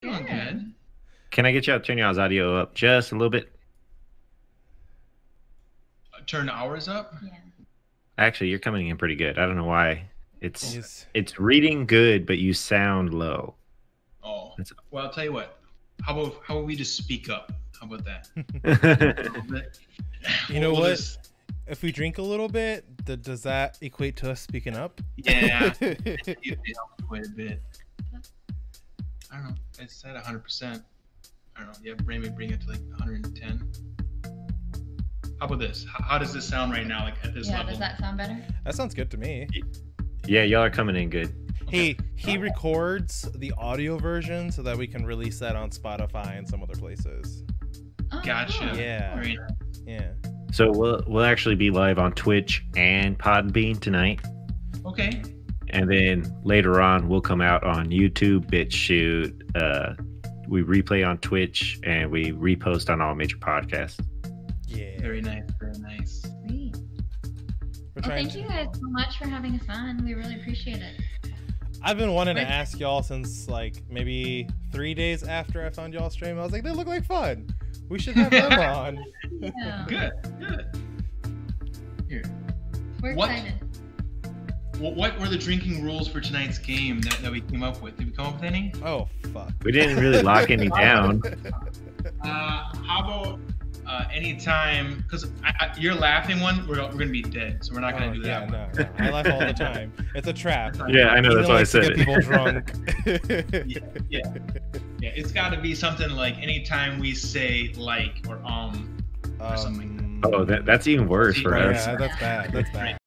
Doing good. Can I get y'all to turn y'all's audio up just a little bit? Turn ours up? Yeah. Actually, you're coming in pretty good. I don't know why. Yes. It's reading good, but you sound low. Oh. That's- Well, I'll tell you what. How about we just speak up? How about that? You know We'll what? just- If we drink a little bit, does that equate to us speaking up? yeah. It helps quite a bit. I don't know. It's at 100%. I don't know. Yeah, maybe bring it to like 110. How about this? How does this sound right now? Like at this Yeah, level? does that sound better? That sounds good to me. Yeah, y'all are coming in good. He records the audio version so that we can release that on Spotify and some other places. Oh, Gotcha. cool. Yeah. Very nice. Yeah. So we'll actually be live on Twitch and Podbean tonight, Okay. and then later on we'll come out on YouTube, BitChute. We replay on Twitch and we repost on all major podcasts. Yeah. Very nice. Very nice. Sweet. We're Well, trying thank you guys so much for having us on. We really appreciate it. I've been wanting to Right. ask y'all since like maybe 3 days after I found y'all stream. I was like, they look like fun. We should have them on. Yeah. Good. Good. Here. We're What? excited. What were the drinking rules for tonight's game that we came up with? Did we come up with any? Oh fuck. We didn't really lock any down. How about anytime? Because you're laughing one, we're gonna be dead, so we're not gonna do that one. No. I laugh all the time. It's a trap. Yeah, I know. Ethan That's why I likes to said get people it. drunk. Yeah, it's got to be something like anytime we say like or something. Oh, that's even worse for Yeah, us. that's bad. That's bad.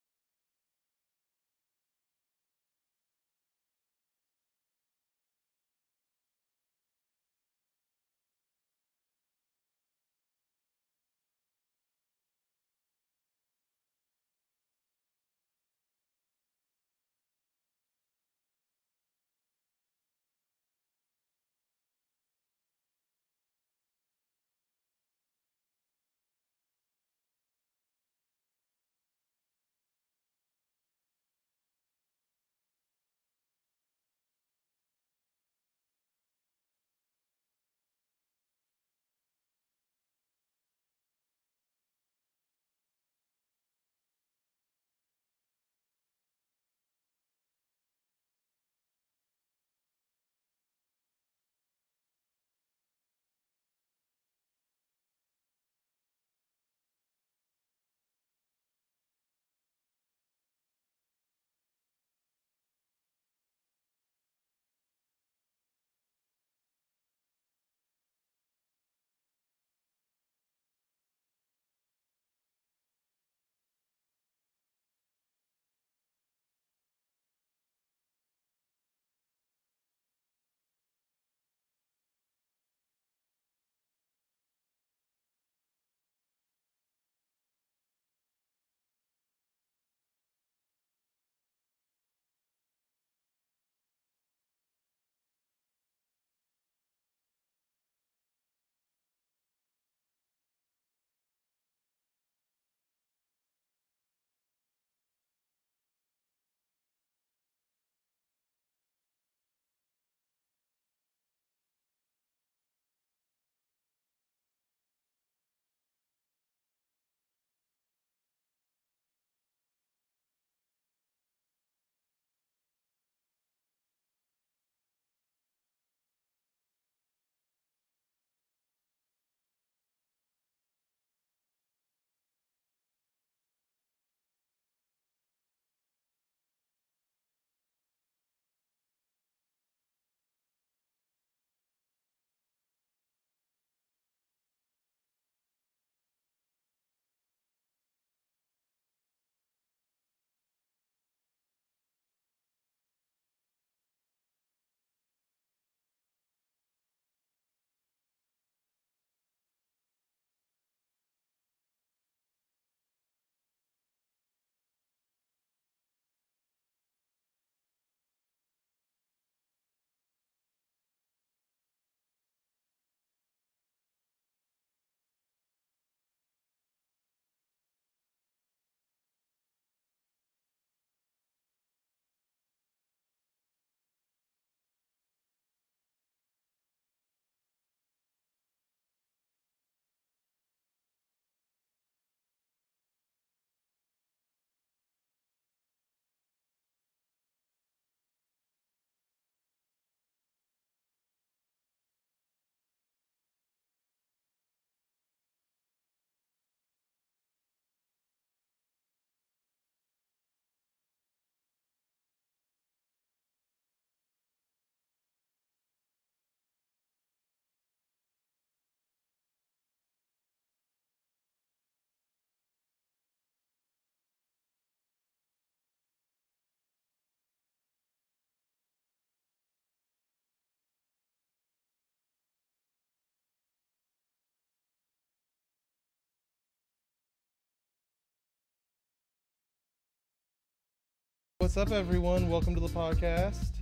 What's up, everyone? Welcome to the podcast.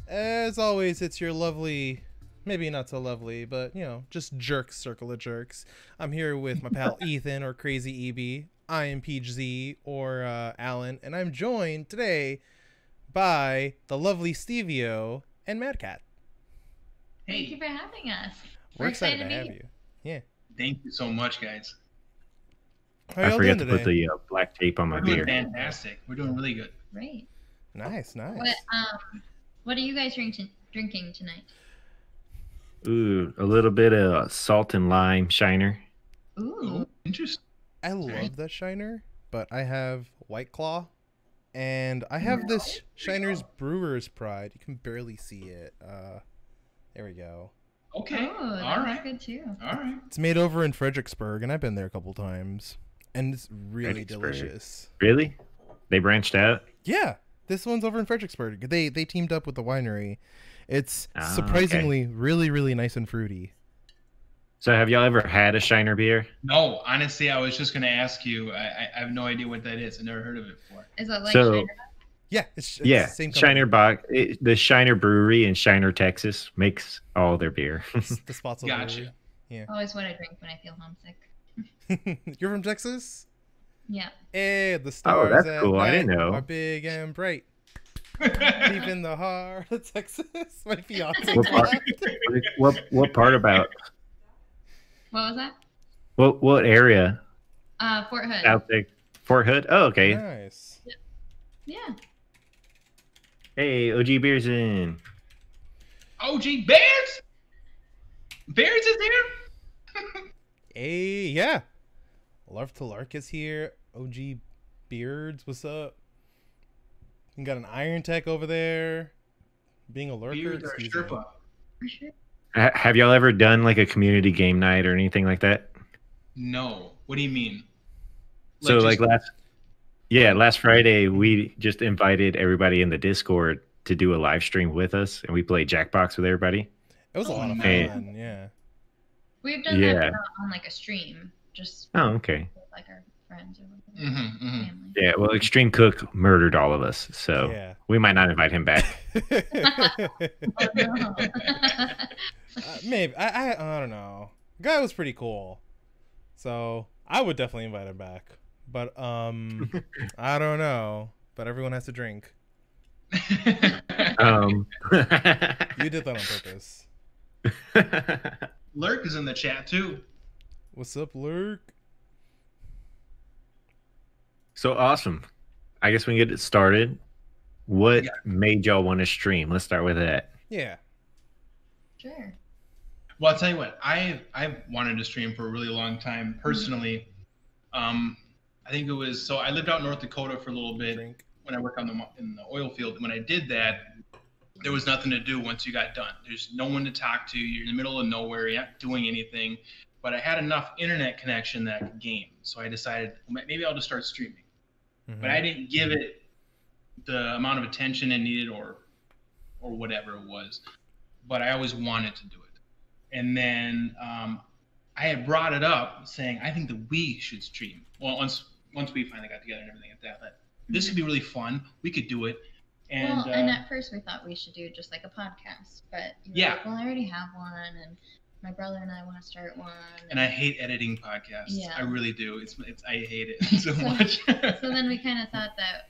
As always, it's your lovely, maybe not so lovely, but, just jerks, circle of jerks. I'm here with my pal Ethan, or Crazy EB. I am PG or Alan, and I'm joined today by the lovely Steveo and Madcat. Thank you for having us. We're excited to be have here. you. Yeah. Thank you so much, guys. How I y'all forgot doing to today? put the black tape on my We're doing beer. fantastic. We're doing really good. Great. Nice. What are you guys drinking tonight? Ooh, a little bit of salt and lime shiner. Ooh. Oh, interesting. I love that Shiner, but I have White Claw, and I have this Shiner's Brewer's Pride. You can barely see it. There we go. Okay. Oh, All that's right. good too. All right. It's made over in Fredericksburg, and I've been there a couple times, and it's really Fredericksburg. delicious. Really? They branched out? Yeah, this one's over in Fredericksburg. They teamed up with the winery. It's Ah, surprisingly really, really nice and fruity. So have y'all ever had a shiner beer? No, honestly, I was just going to ask you. I have no idea what that is. I've never heard of it before. Is it like So- Shiner? Yeah, it's Yeah, the same company. Shiner Box. The Shiner Brewery in Shiner, Texas makes all their beer. The Spotswood Gotcha. Always what I drink when I feel homesick. Brewery. You're from Texas? Yeah. Hey, the stars that's at cool. I didn't night know. are big and bright. Deep in the heart of Texas. My fiance. What part? what part about? What was that? What area? Fort Hood. South Texas. Fort Hood. Oh, okay. Nice. Yeah. Hey, OG Beer's in. OG Bears? Bears is here? Hey, yeah. Love to Lark is here. OG Beards, what's up? You got an Iron Tech over there. Being a lurker. Beards are excuse me. Sherpa. For sure. Have y'all ever done like a community game night or anything like that? No. What do you mean? So just- like last Friday we just invited everybody in the Discord to do a live stream with us, and we played Jackbox with everybody. It was a lot of nice. fun, yeah. We've done Yeah. that on like a stream, just Oh, okay. with like our friends or whatever. Mhm, mhm. Family. Yeah, well, Extreme Cook murdered all of us, so Yeah. we might not invite him back. Oh, no. Maybe. I don't know. The guy was pretty cool. So I would definitely invite him back. But I don't know. But everyone has to drink. Um, You did that on purpose. Lurk is in the chat too. What's up, Lurk? So awesome. I guess we can get it started. What Yeah. made y'all want to stream? Let's start with that. Yeah. Sure. Well, I'll tell you what. I've wanted to stream for a really long time personally. I think it was I lived out in North Dakota for a little bit Drink. when I worked in the oil field. When I did that, there was nothing to do once you got done. There's no one to talk to. You're in the middle of nowhere. You're not doing anything. But I had enough internet connection that I could game. So I decided maybe I'll just start streaming. Mhm. But I didn't give it the amount of attention it needed or whatever it was. But I always wanted to do it. And then I had brought it up saying, I think that we should stream. Well, once we finally got together and everything like that, but this could be really fun. We could do it. And, well, and at first we thought we should do just like a podcast, but you were Yeah. like, well, I already have one, and my brother and I want to start one. and I hate editing podcasts. Yeah. I really do. I hate it so So- much. So then we kind of thought that,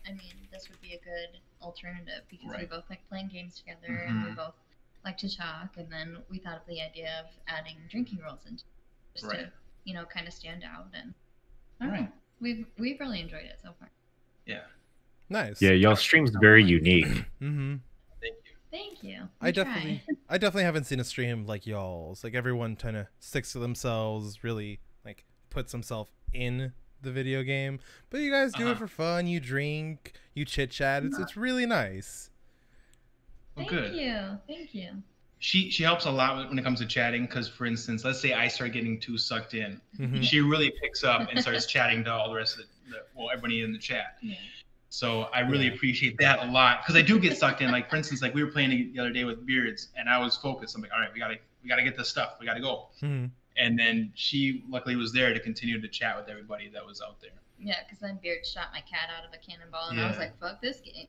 this would be a good alternative because we Right. both like playing games together and we Mhm. both like to talk. And then we thought of the idea of adding drinking rules into it just Right. to, kind of stand out. And I don't Right. know. We've really enjoyed it so far. Yeah. Nice. Yeah, y'all stream's very unique. Mm-hmm. Thank you. Thank you. I We definitely haven't seen a stream like y'all's. Like everyone kind of sticks to themselves, really like puts themselves in the video game. But you guys do it Uh-huh. for fun. You drink, you chit chat. It's really nice. Well, Thank good. you. Thank you. She helps a lot when it comes to chatting because, for instance, let's say I start getting too sucked in. Mhm. She really picks up and starts chatting to all the rest of everybody in the chat. Yeah. So I really Yeah. appreciate that a lot because I do get sucked in. Like for instance, like we were playing the other day with Beards, and I was focused. I'm like, all right, we gotta get this stuff. We gotta go. Mhm. And then she luckily was there to continue to chat with everybody that was out there. Yeah, because then Beard shot my cat out of a cannonball, and I was Yeah. like, "Fuck this game."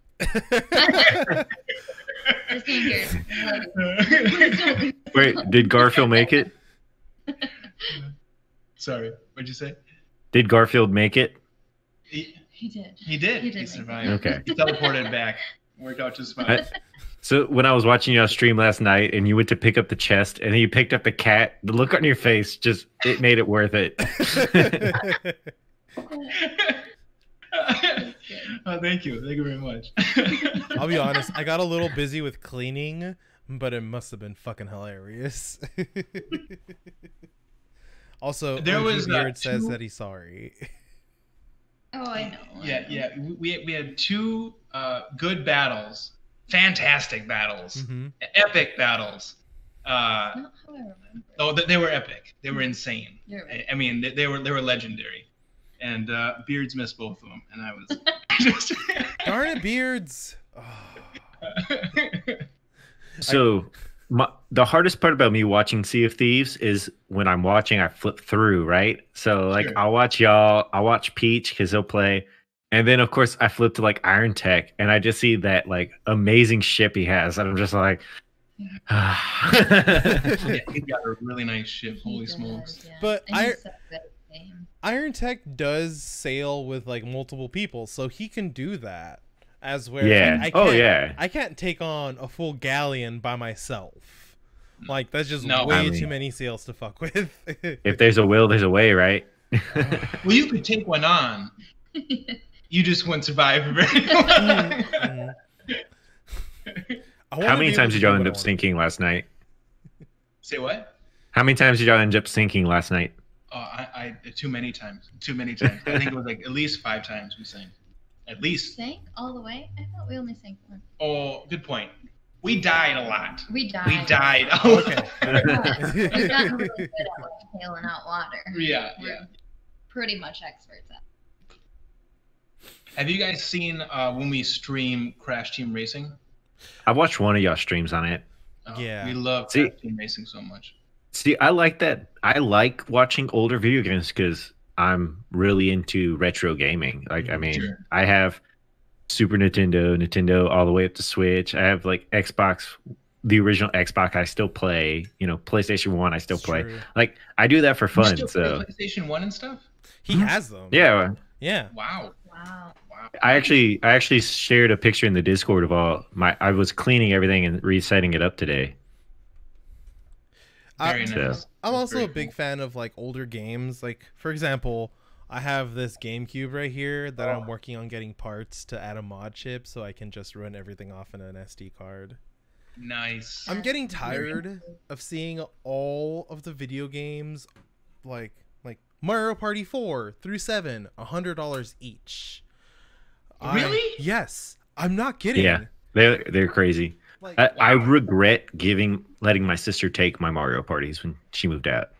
This game cares. Wait, did Garfield make it? Sorry, what'd you say? Did Garfield make it? He, He did. he did. He did He make survived. it. Okay. He teleported back. Worked out just fine. So when I was watching you on stream last night and you went to pick up the chest and you picked up the cat, the look on your face just it made it worth it. Oh, thank you. Thank you very much. I'll be honest, I got a little busy with cleaning, but it must have been fucking hilarious. Also, There was, Beard says two- that he's sorry. Oh, I know. Yeah. We had two good battles, fantastic battles, Mhm. epic battles. Not how I remember. Oh, they were epic. They were insane. You're right. I mean, they were legendary. And Beards missed both of them, and I was just. Darn it, Beards. Oh. So the hardest part about me watching Sea of Thieves is when I'm watching, I flip through, right? So like Sure. I'll watch y'all, I'll watch Peach because he'll play. And then of course I flip to like Iron Tech and I just see that like amazing ship he has. And I'm just like, Yeah, he got a really nice ship. He Holy does, smokes! yeah. But And he's so good at the game. Iron Tech does sail with like multiple people, so he can do that. As where yeah. I Oh can't- yeah. I can't take on a full galleon by myself. Like that's just No. way I mean- too many sails to fuck with. If there's a will, there's a way, right? Well, you could take one on. You just wouldn't survive very Mhm. long. I wanna How be many able times to did do y'all what end I up wanna. sinking last night? Say what? How many times did y'all end up sinking last night? Oh, I too many times. Too many times. I think it was like at least 5 times we sang. At least. Sank all the way? I thought we only sank one. Oh, good point. We died a lot. We died. We died. A Okay. lot. We've gotten really good at like hailing out water. Yeah, We're yeah. pretty much experts at it. Have you guys seen when we stream Crash Team Racing? I watched one of y'all streams on it. Oh, Yeah. We love See- Crash Team Racing so much. See, I like that. I like watching older video games because I'm really into retro gaming. Like, I mean, Sure. I have Super Nintendo, all the way up to Switch. I have like Xbox, the original Xbox. I still play. You know, PlayStation 1. I still It's play. true. Like, I do that for You fun. still So play PlayStation 1 and stuff? He has them. yeah, Yeah. Wow. Wow. Wow. I actually shared a picture in the Discord of all my. I was cleaning everything and resetting it up today. Very So- nice. I'm That's also very a big fan of like older games. Like for example, I have this GameCube right here that I'm working on getting parts to add a mod chip so I can just run everything off in an SD card. Nice. I'm getting tired of seeing all of the video games like Mario Party 4 through 7, $100 each. Really? Yes. I'm not kidding. Yeah. They're crazy. Like, I regret letting my sister take my Mario parties when she moved out.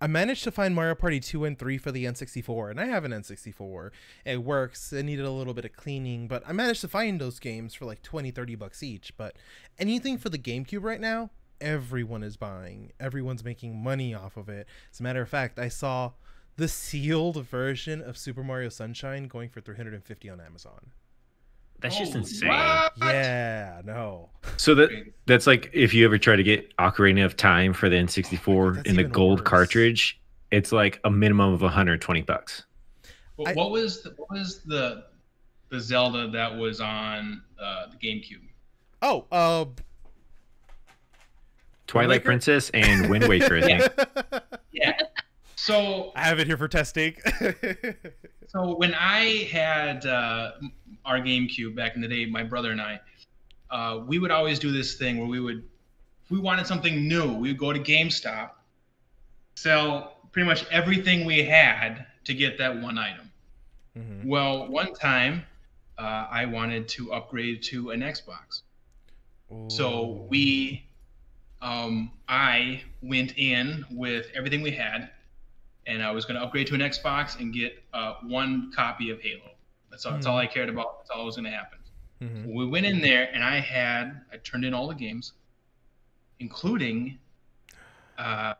I managed to find Mario Party 2 and 3 for the N64, and I have an N64. It works. It needed a little bit of cleaning, but I managed to find those games for like 20, 30 bucks each. But anything for the GameCube right now, everyone is buying. Everyone's making money off of it. As a matter of fact, I saw the sealed version of Super Mario Sunshine going for $350 on Amazon. That's just Oh, insane. what? Yeah, no. So that's like if you ever try to get Ocarina of Time for the N64 That's in the even gold worse. cartridge, it's like a minimum of $120. What was the Zelda that was on the GameCube? Oh, Twilight Waker? Princess and Wind Waker, I think. Yeah. So I have it here for testing. So when I had our GameCube back in the day, my brother and I, we would always do this thing where if we wanted something new, we would go to GameStop, sell pretty much everything we had to get that one item. Mhm. Well, one time, I wanted to upgrade to an Xbox. So I went in with everything we had, and I was going to upgrade to an Xbox and get one copy of Halo. That's all I cared about. That's all that was going to happen. Mhm. We went in there, and I turned in all the games, including No.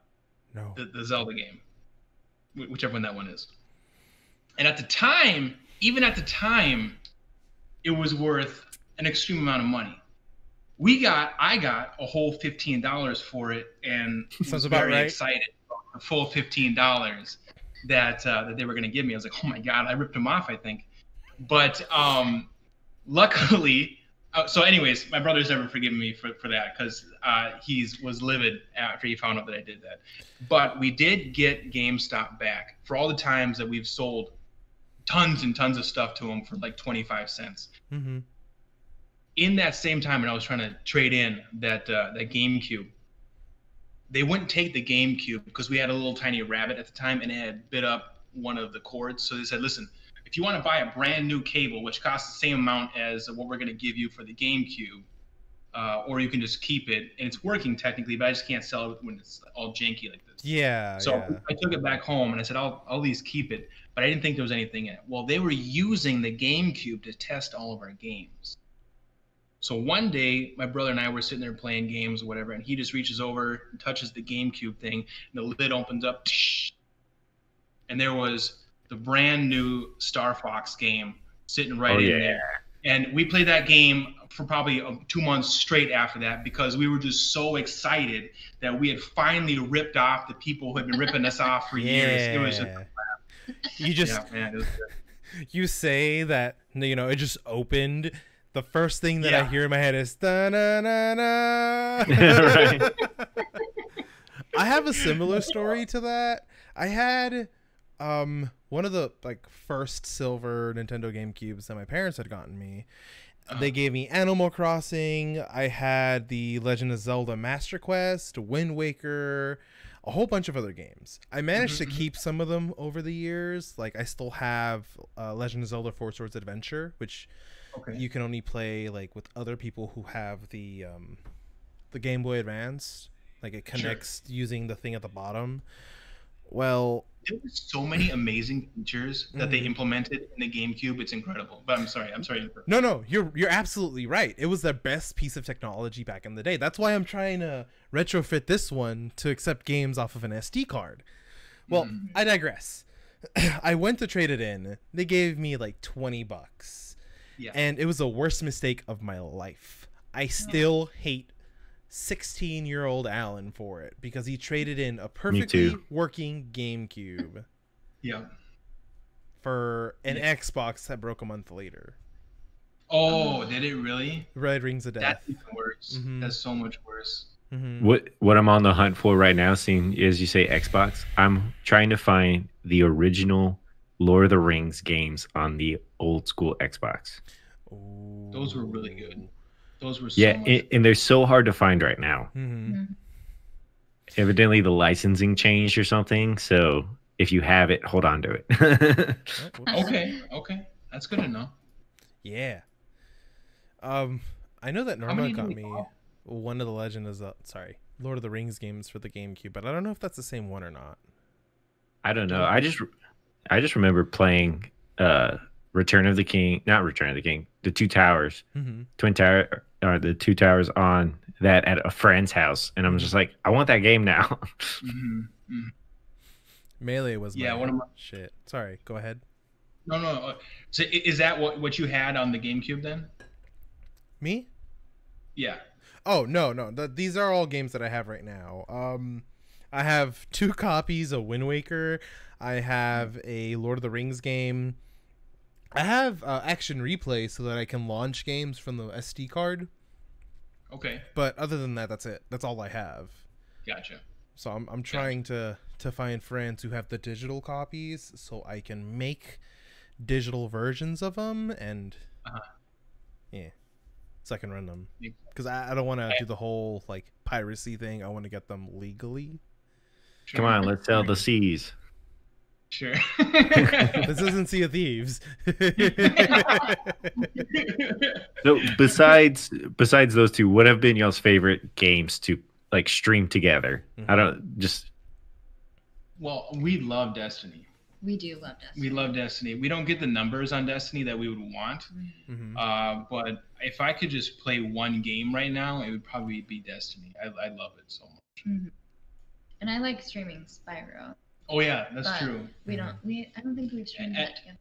the Zelda game, whichever one that one is. And at the time, even at the time, it was worth an extreme amount of money. I got a whole $15 for it, and Sounds was about very right. excited about the full $15 that they were going to give me. I was like, oh my god, I ripped them off, I think. But luckily, so anyways, my brother's never forgiven me for that because he was livid after he found out that I did that. But we did get GameStop back for all the times that we've sold tons and tons of stuff to him for like 25 cents. Mm-hmm. In that same time, when I was trying to trade in that GameCube, they wouldn't take the GameCube because we had a little tiny rabbit at the time, and it had bit up one of the cords. So they said, listen, if you want to buy a brand new cable, which costs the same amount as what we're going to give you for the GameCube, or you can just keep it, and it's working technically, but I just can't sell it when it's all janky like this. Yeah. So yeah. I took it back home, and I said, I'll at least keep it, but I didn't think there was anything in it. Well, they were using the GameCube to test all of our games. So one day, my brother and I were sitting there playing games or whatever, and he just reaches over and touches the GameCube thing, and the lid opens up, and there was the brand new Star Fox game sitting right in there. And we played that game for probably 2 months straight after that because we were just so excited that we had finally ripped off the people who had been ripping us off for years. It was just, you just yeah, man, it was good. you say that it just opened. The first thing that I hear in my head is da na na na. Right. I have a similar story to that. I had one of the first silver Nintendo GameCubes that my parents had gotten me. They gave me Animal Crossing. I had the Legend of Zelda Master Quest, Wind Waker, a whole bunch of other games. I managed to keep some of them over the years. Like I still have Legend of Zelda Four Swords Adventure, which you can only play with other people who have the Game Boy Advance. Like it connects using the thing at the bottom. Well, there were so many amazing features that they implemented in the GameCube. It's incredible. But I'm sorry. No, you're absolutely right. It was the best piece of technology back in the day. That's why I'm trying to retrofit this one to accept games off of an SD card. Well, I digress. I went to trade it in. They gave me $20. Yeah. And it was the worst mistake of my life. I still hate 16-year-old Alan for it because he traded in a perfectly working GameCube for an Xbox that broke a month later. Oh, did it really? Red Rings of Death. That's even worse. That's so much worse. What I'm on the hunt for right now, seeing as you say Xbox, I'm trying to find the original Lord of the Rings games on the old school Xbox. Ooh. Those were really good. Those were so much and they're so hard to find right now. Evidently the licensing changed or something, so if you have it, hold on to it. Okay, that's good to know. Yeah. I know that Norma got me one of the Lord of the Rings games for the GameCube, but I don't know if that's the same one or not. I don't know. I just remember playing Return of the King, not Return of the King, the Two Towers, Twin Tower, or the Two Towers on that at a friend's house, and I'm just like, I want that game now. Melee was one of my shit. Sorry, go ahead. No. So is that what you had on the GameCube then? Me? Yeah. Oh no. These are all games that I have right now. I have 2 copies of Wind Waker. I have a Lord of the Rings game. I have Action Replay so that I can launch games from the SD card. Okay. But other than that, that's it. That's all I have. Gotcha. So I'm trying to find friends who have the digital copies so I can make digital versions of them and so I can run them. Because I don't want to do the whole piracy thing. I want to get them legally. Sure. Come on, let's sell the seas. Sure. This isn't Sea of Thieves. So besides those two, what have been y'all's favorite games to stream together? I don't just. Well, we love Destiny. We do love Destiny. We love Destiny. We don't get the numbers on Destiny that we would want. But if I could just play one game right now, it would probably be Destiny. I love it so much. And I like streaming Spyro. Oh yeah, that's But true. We don't. I don't think we've streamed that together.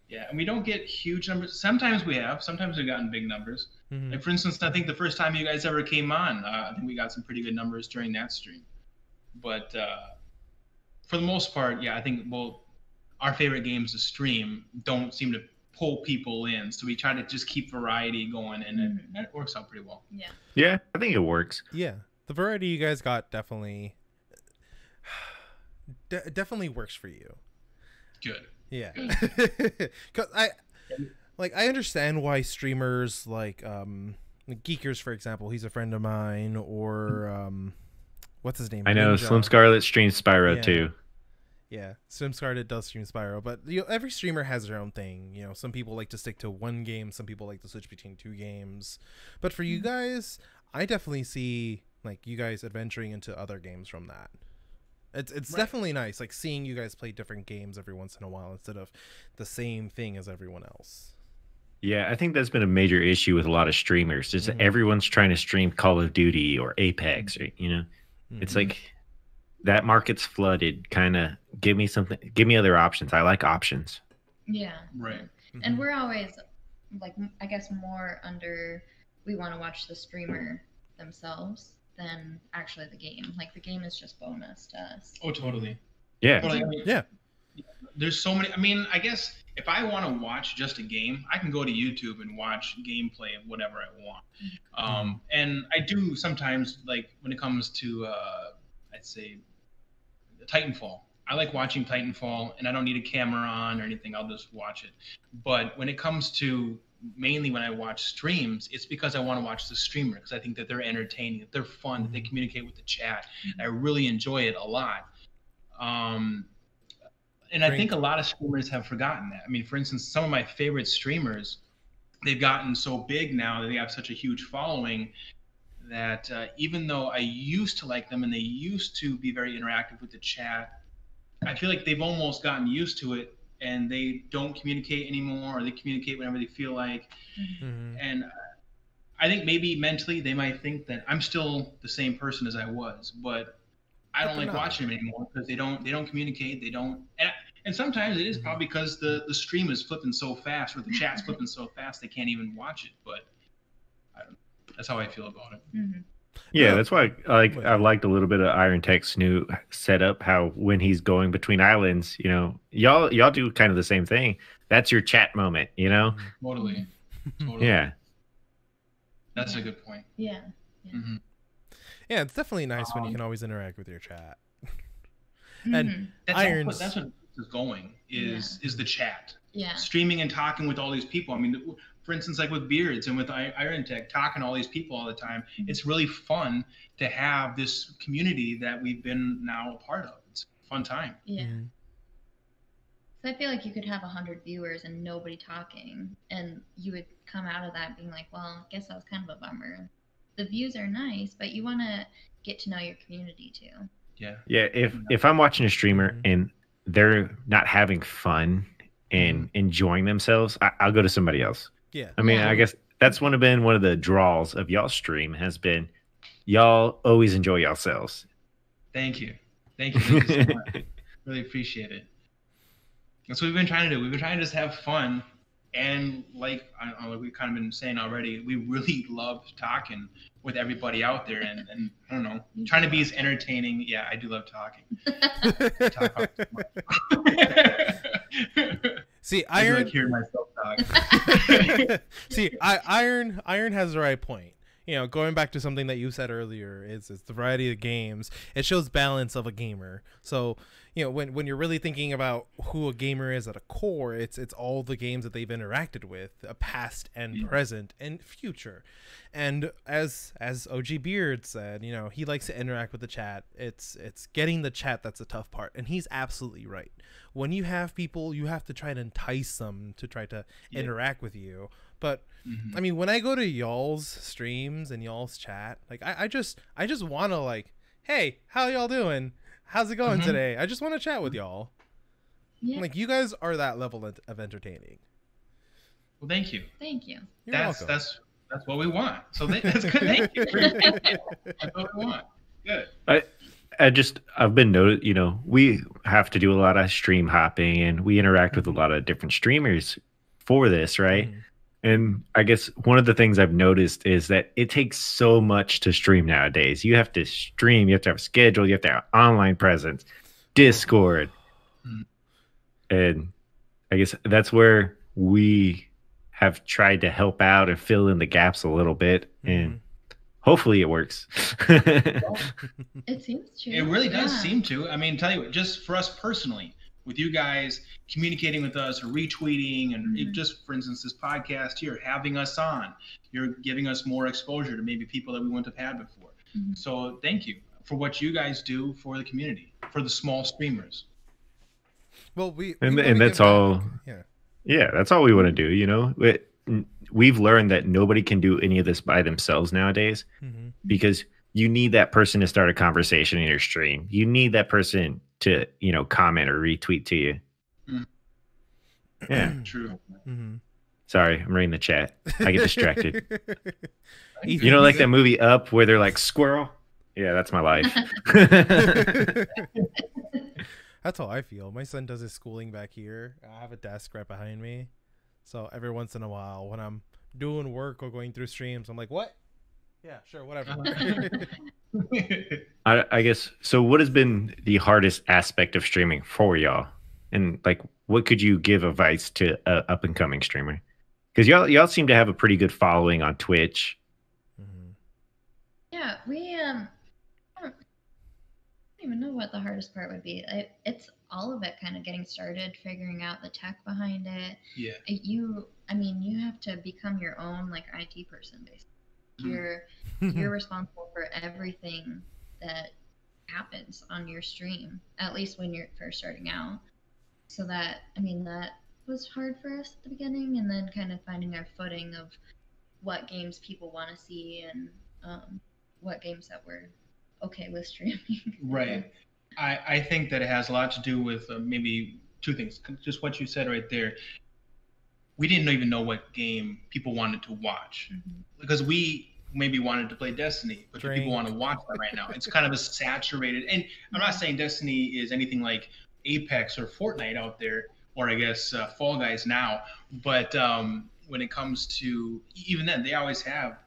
Yeah, and we don't get huge numbers. Sometimes we have. Sometimes we've gotten big numbers. Like for instance, I think the first time you guys ever came on, I think we got some pretty good numbers during that stream. But for the most part, yeah, I think our favorite games to stream don't seem to pull people in, so we try to just keep variety going, and it works out pretty well. Yeah. Yeah, I think it works. Yeah, the variety you guys got definitely works for you. Good. Yeah. Cause I understand why streamers like Geekers, for example, he's a friend of mine, or what's his name? I know Ninja. Slim Scarlet streams Spyro too. Yeah, Slim Scarlet does stream Spyro, but every streamer has their own thing. Some people like to stick to one game, some people like to switch between two games. But for you guys, I definitely see like you guys adventuring into other games from that. It's definitely nice, like seeing you guys play different games every once in a while instead of the same thing as everyone else. Yeah, I think that's been a major issue with a lot of streamers. Is everyone's trying to stream Call of Duty or Apex, or it's like that market's flooded. Kind of give me something, give me other options. I like options. Yeah. Right. And we're always like, I guess, more under. We want to watch the streamer themselves than actually the game. Like the game is just bonus to us. Oh, totally. Yeah. Totally. I mean, Yeah. There's so many. I mean, I guess if I want to watch just a game, I can go to YouTube and watch gameplay of whatever I want. And I do sometimes, like when it comes to, I'd say, Titanfall. I like watching Titanfall, and I don't need a camera on or anything. I'll just watch it. But when it comes to mainly when I watch streams, it's because I want to watch the streamer, because I think that they're entertaining, that they're fun, that they communicate with the chat. I really enjoy it a lot. And I think a lot of streamers have forgotten that. I mean, for instance, some of my favorite streamers, they've gotten so big now that they have such a huge following that even though I used to like them and they used to be very interactive with the chat, I feel like they've almost gotten used to it and they don't communicate anymore, or they communicate whenever they feel like. And I think maybe mentally they might think that I'm still the same person as I was, but I don't like watching them anymore because they don't communicate. They don't, and sometimes it is probably because the stream is flipping so fast, or the chat's flipping so fast they can't even watch it. But I don't know. That's how I feel about it. Yeah, that's why I liked a little bit of Iron Tech's new setup. How when he's going between islands, y'all do kind of the same thing. That's your chat moment, Totally. Yeah, that's a good point. Yeah. Yeah, it's definitely nice when you can always interact with your chat. And Irons. That's what is going is the chat. Yeah. Streaming and talking with all these people. I mean, for instance, like with Beards and with Iron Tech, talking to all these people all the time. It's really fun to have this community that we've been now a part of. It's a fun time. Yeah. So I feel like you could have 100 viewers and nobody talking, and you would come out of that being like, well, I guess that was kind of a bummer. The views are nice, but you want to get to know your community too. Yeah. Yeah. If I'm watching a streamer and they're not having fun and enjoying themselves, I'll go to somebody else. Yeah. I mean, I guess that's been one of the draws of y'all stream has been y'all always enjoy yourselves. Thank you. Thank you so much. Really appreciate it. That's what we've been trying to do. We've been trying to just have fun. And like we've kind of been saying already, we really love talking with everybody out there, and I don't know, trying to be as entertaining. Yeah, I do love talking. See, I Iron. like hearing myself talk. See, Iron has the right point. Going back to something that you said earlier, is the variety of games. It shows balance of a gamer. So, when you're really thinking about who a gamer is at a core, it's all the games that they've interacted with, past and present and future. And as OG Beard said, he likes to interact with the chat. It's getting the chat that's the tough part, and he's absolutely right. When you have people, you have to try to entice them to try to interact with you. But I mean, when I go to y'all's streams and y'all's chat, like I just want to like, hey, how y'all doing? How's it going today? I just want to chat with y'all. Yeah. Like, you guys are that level of entertaining. Well, thank you. Thank you. You're welcome. That's what we want. So that's good. Thank you. That's what we want. Good. I've been noted, we have to do a lot of stream hopping and we interact with a lot of different streamers for this, right? And I guess one of the things I've noticed is that it takes so much to stream nowadays. You have to stream, you have to have a schedule, you have to have online presence, Discord. And I guess that's where we have tried to help out and fill in the gaps a little bit. And hopefully it works. It seems true. It really does seem to. I mean, tell you what, just for us personally, with you guys communicating with us or retweeting, and just for instance, this podcast here, having us on, you're giving us more exposure to maybe people that we wouldn't have had before. So thank you for what you guys do for the community, for the small streamers. Well, and that's all. Yeah, that's all we want to do. We've learned that nobody can do any of this by themselves nowadays, because you need that person to start a conversation in your stream. You need that person to, comment or retweet to you. Yeah, true. Sorry, I'm reading the chat. I get distracted. Like that movie Up where they're like squirrel? Yeah, that's my life. That's how I feel. My son does his schooling back here. I have a desk right behind me. So every once in a while when I'm doing work or going through streams, I'm like, what? Yeah, sure, whatever. I guess, so what has been the hardest aspect of streaming for y'all? And what could you give advice to an up and coming streamer? Because y'all seem to have a pretty good following on Twitch. Yeah, we I don't even know what the hardest part would be. It's all of it, kind of getting started, figuring out the tech behind it. Yeah. You have to become your own IT person, basically. You're responsible for everything that happens on your stream, at least when you're first starting out. So that was hard for us at the beginning, and then kind of finding our footing of what games people want to see and what games that we're okay with streaming. Right. I think that it has a lot to do with maybe two things. Just what you said right there. We didn't even know what game people wanted to watch, because we maybe wanted to play Destiny, but people want to watch that right now. It's kind of a saturated, and I'm not saying Destiny is anything like Apex or Fortnite out there, or I guess Fall Guys now, but when it comes to, even then, they always have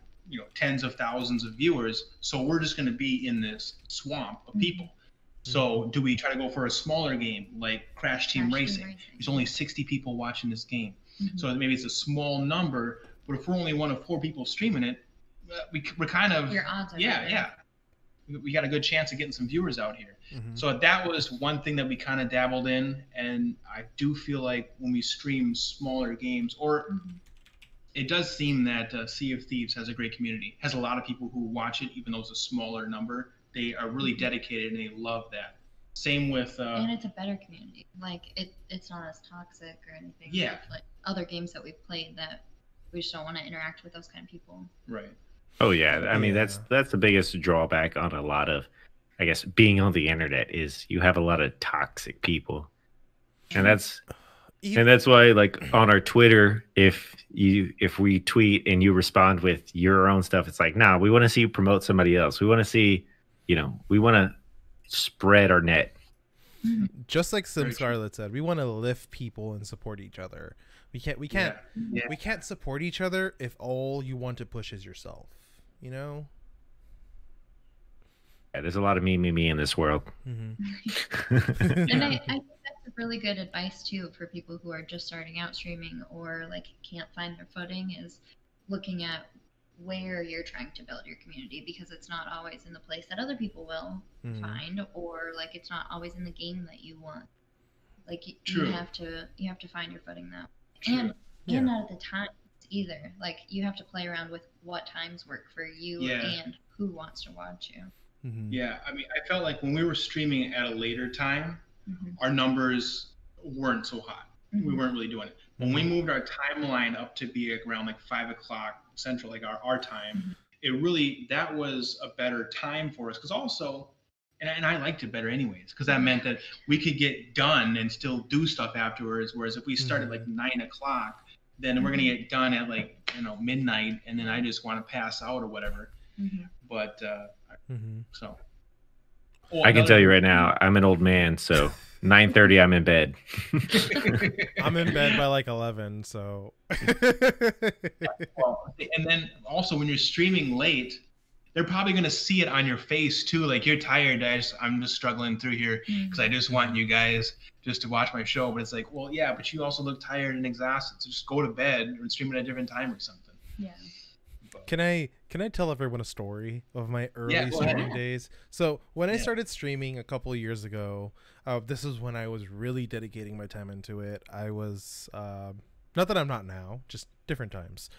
tens of thousands of viewers, so we're just going to be in this swamp of people. So do we try to go for a smaller game like Crash Team Racing? There's only 60 people watching this game. So maybe it's a small number, but if we're only one of 4 people streaming it, we're kind of, your odds are we got a good chance of getting some viewers out here. So that was one thing that we kind of dabbled in, and I do feel like when we stream smaller games, or it does seem that Sea of Thieves has a great community, has a lot of people who watch it, even though it's a smaller number. They are really dedicated and they love that. Same with and it's a better community. It's not as toxic or anything. Yeah. Like other games that we've played, that we just don't want to interact with those kind of people. Right. Oh yeah, I mean that's the biggest drawback on a lot of, I guess, being on the internet, is you have a lot of toxic people, and that's why on our Twitter, if we tweet and you respond with your own stuff, it's like, nah, we want to see you promote somebody else. We want to see, we want to spread our net. Just like Sim Scarlet said, we want to lift people and support each other. We can't support each other if all you want to push is yourself. Yeah, there's a lot of me in this world. And I think that's really good advice too for people who are just starting out streaming or can't find their footing, is looking at where you're trying to build your community, because it's not always in the place that other people will find, or it's not always in the game that you want. You have to find your footing that way. And not at the time either. You have to play around with what times work for you and who wants to watch you. Yeah, I mean, I felt like when we were streaming at a later time, our numbers weren't so hot. We weren't really doing it. When we moved our timeline up to be around 5 o'clock Central, our time, that was a better time for us. Because also, and I liked it better anyways, because that meant that we could get done and still do stuff afterwards. Whereas if we started 9 o'clock, then we're gonna get done at midnight, and then I just want to pass out or whatever. But so. Oh, I can another- tell you right now, I'm an old man, so 9:30 I'm in bed. I'm in bed by like 11, so. Well, and then also when you're streaming late, they're probably gonna see it on your face too. Like you're tired. I'm just struggling through here because I just want you guys just to watch my show. But it's like, well, yeah, but you also look tired and exhausted. So just go to bed or stream at a different time or something. Yeah. But, Can I tell everyone a story of my early go ahead. streaming days? So when I Yeah. started streaming a couple of years ago, this is when I was really dedicating my time into it. I was not that I'm not now, just different times.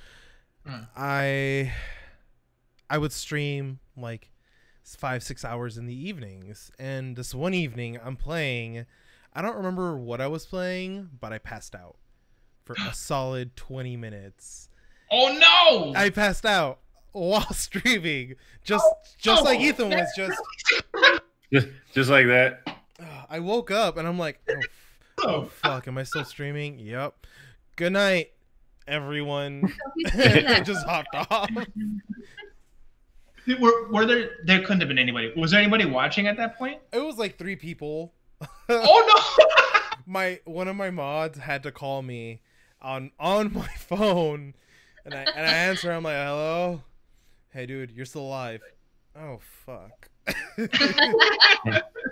I would stream like 5-6 hours in the evenings, and this one evening I'm playing. I don't remember what I was playing, but I passed out for a solid 20 minutes. Oh no! I passed out while streaming, just like Ethan was. Just like that. I woke up and I'm like, oh fuck, am I still streaming? Yep. Good night, everyone. Just hopped off. Were there couldn't have been anybody. Was there anybody watching at that point? It was like 3 people. Oh no! One of my mods had to call me on my phone, and I answer. I'm like, hello, hey dude, you're still alive. Oh fuck.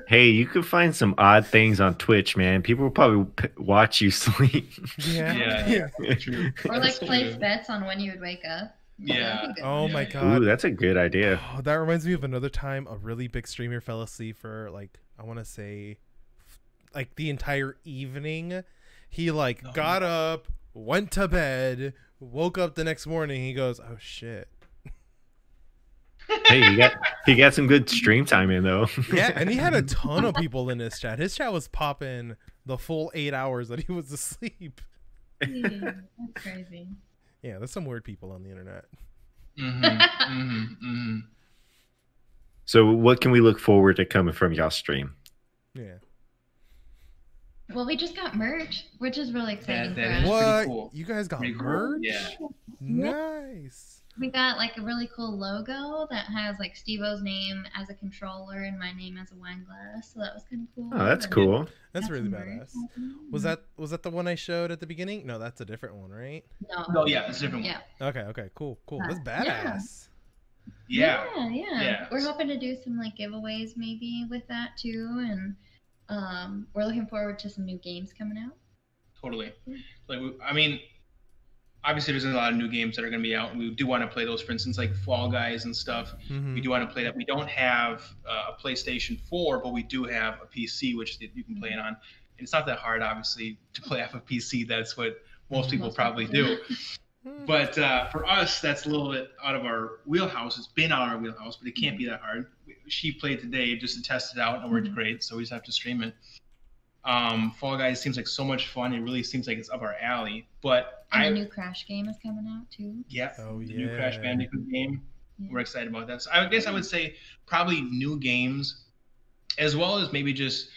Hey, you could find some odd things on Twitch, man. People will probably watch you sleep. Yeah. True. Or like That's place true. bets on when you would wake up. Yeah. That'd be good. Oh Yeah, my yeah. god. Ooh, that's a good idea. Oh, that reminds me of another time a really big streamer fell asleep for like, I want to say like the entire evening. He like got up, went to bed, woke up the next morning. He goes, "Oh shit." Hey, he got some good stream time in though. Yeah, and he had a ton of people in his chat. His chat was popping the full 8 hours that he was asleep. Yeah, that's crazy. Yeah, there's some weird people on the internet. So what can we look forward to coming from y'all stream? Yeah. Well, we just got merch, which is really exciting that for is us. pretty What? cool. You guys got Pretty cool. merch? Yeah. Nice. We got like a really cool logo that has like Stevo's name as a controller and my name as a wine glass. So that was kind of cool. Oh, that's And cool. That's got really some merch badass. happening. Was that the one I showed at the beginning? No, that's a different one, right? No. No, yeah, it's a different one. Yeah. Okay, cool. That's Yeah. badass. Yeah. Yeah. We're hoping to do some like giveaways maybe with that too, and we're looking forward to some new games coming out. Totally. Like, I mean, obviously there's a lot of new games that are going to be out, and we do want to play those. For instance, like Fall Guys and stuff. Mhm. We do want to play that. We don't have a PlayStation 4, but we do have a PC, which you can play it on. And it's not that hard, obviously, to play off a PC. That's what most people probably do. But for us, that's a little bit out of our wheelhouse. It's been out of our wheelhouse, but it can't be that hard. She played today just to test it out, and it worked great, so we just have to stream it. Fall Guys seems like so much fun. It really seems like it's up our alley. But And a new Crash game is coming out too. yeah, Oh, the new Crash yeah. Bandicoot game. Yeah. We're excited about that. So I guess I would say probably new games, as well as maybe just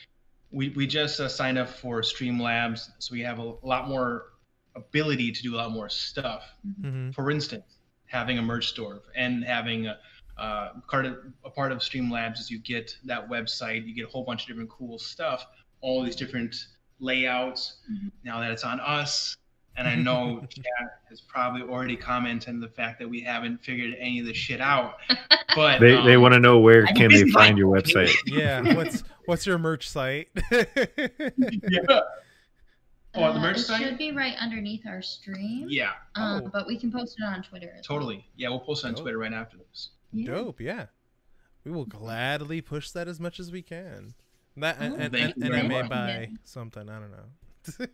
we just signed up for Streamlabs, so we have a lot more ability to do a lot more stuff. Mhm. For instance, having a merch store and having a part of Streamlabs is you get that website, you get a whole bunch of different cool stuff, all these different layouts. Now that it's on us, and I know chat has probably already commented on the fact that we haven't figured any of this shit out, but They want to know where I'm can they busy find your liking website. Yeah, what's your merch site? yeah. Oh, the merch it site? should be right underneath our stream. Yeah, Oh. But we can post it on Twitter. As well. totally. Yeah, we'll post it on Dope. Twitter right after this. Yeah. Dope, yeah. We will gladly push that as much as we can. That and, Oh, and, thank and, you and I very may much. buy something. I don't know.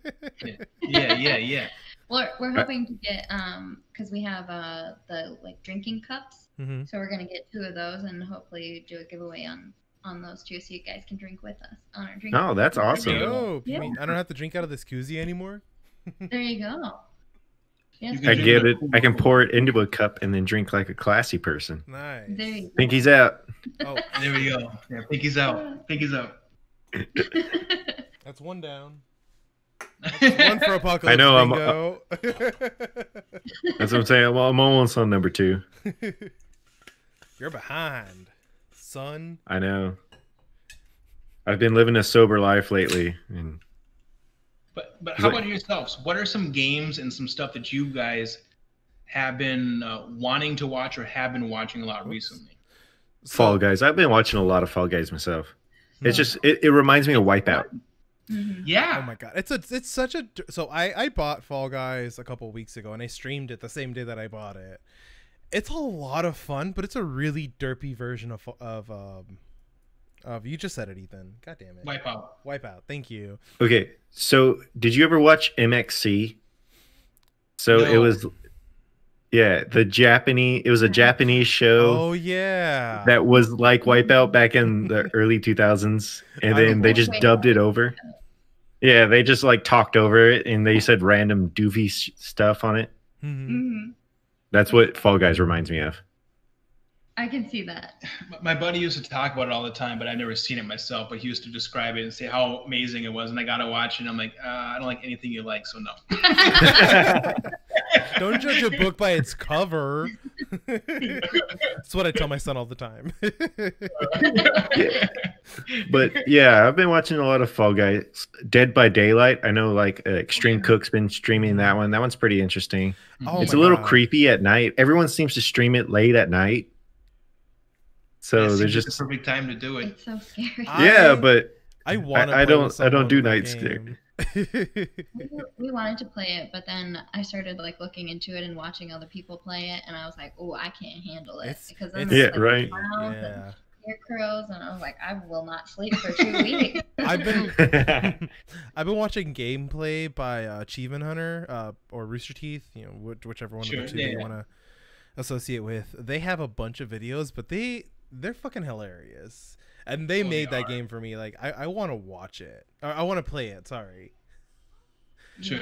Yeah. We're hoping to get because we have the like drinking cups, Mhm. so we're gonna get 2 of those and hopefully do a giveaway on those too, so you guys can drink with us on our drink. Oh, that's awesome. Dope. Yeah. You mean I don't have to drink out of this koozie anymore? There you go. Yes, You can I drink get it. it. I can pour it into a cup and then drink like a classy person. Nice. there you Pinky's out. Oh, There we go. Yeah, Pinky's out. Pinky's out. go. that's one down. One for apocalypse. I know, I'm- bingo. That's what I'm saying. Well, I'm almost on number 2. You're behind, son. I know. I've been living a sober life lately, and But how about yourselves? What are some games and some stuff that you guys have been wanting to watch or have been watching a lot recently? Fall Guys. I've been watching a lot of Fall Guys myself. It's just it reminds me of Wipeout. Yeah. Oh my god, it's such a. So I bought Fall Guys a couple weeks ago and I streamed it the same day that I bought it. It's a lot of fun, but it's a really derpy version of you just said it, Ethan. God damn it. Wipeout. Thank you. Okay, so did you ever watch MXC? So No. it was, yeah, it was a Japanese show. Oh yeah. That was like Wipeout back in the early 2000s, and then they just dubbed it over. Yeah, they just like talked over it, and they said random doofy stuff on it. That's what Fall Guys reminds me of. I can see that. My buddy used to talk about it all the time, but I've never seen it myself. But he used to describe it and say how amazing it was, and I gotta watch it. And I'm like, I don't like anything you like, so no. Don't judge a book by its cover. That's what I tell my son all the time. But yeah, I've been watching a lot of Fall Guys. Dead by Daylight. I know like Extreme Cook's been streaming that one. That one's pretty interesting. Oh it's a little creepy at night. Everyone seems to stream it late at night. So there's just the perfect time to do it. It's so scary. Yeah, but I want. I don't do night scare. We wanted to play it, but then I started like looking into it and watching other people play it, and I was like, "Oh, I can't handle it," because then it's, like, right. clowns and scarecrows, and I was like, "I will not sleep for 2 weeks." I've been watching gameplay by Achievement Hunter or Rooster Teeth, whichever one of the two you want to associate with. They have a bunch of videos, but they're fucking hilarious. And they made that game for me. Like, I want to watch it. I want to play it, sorry. Sure.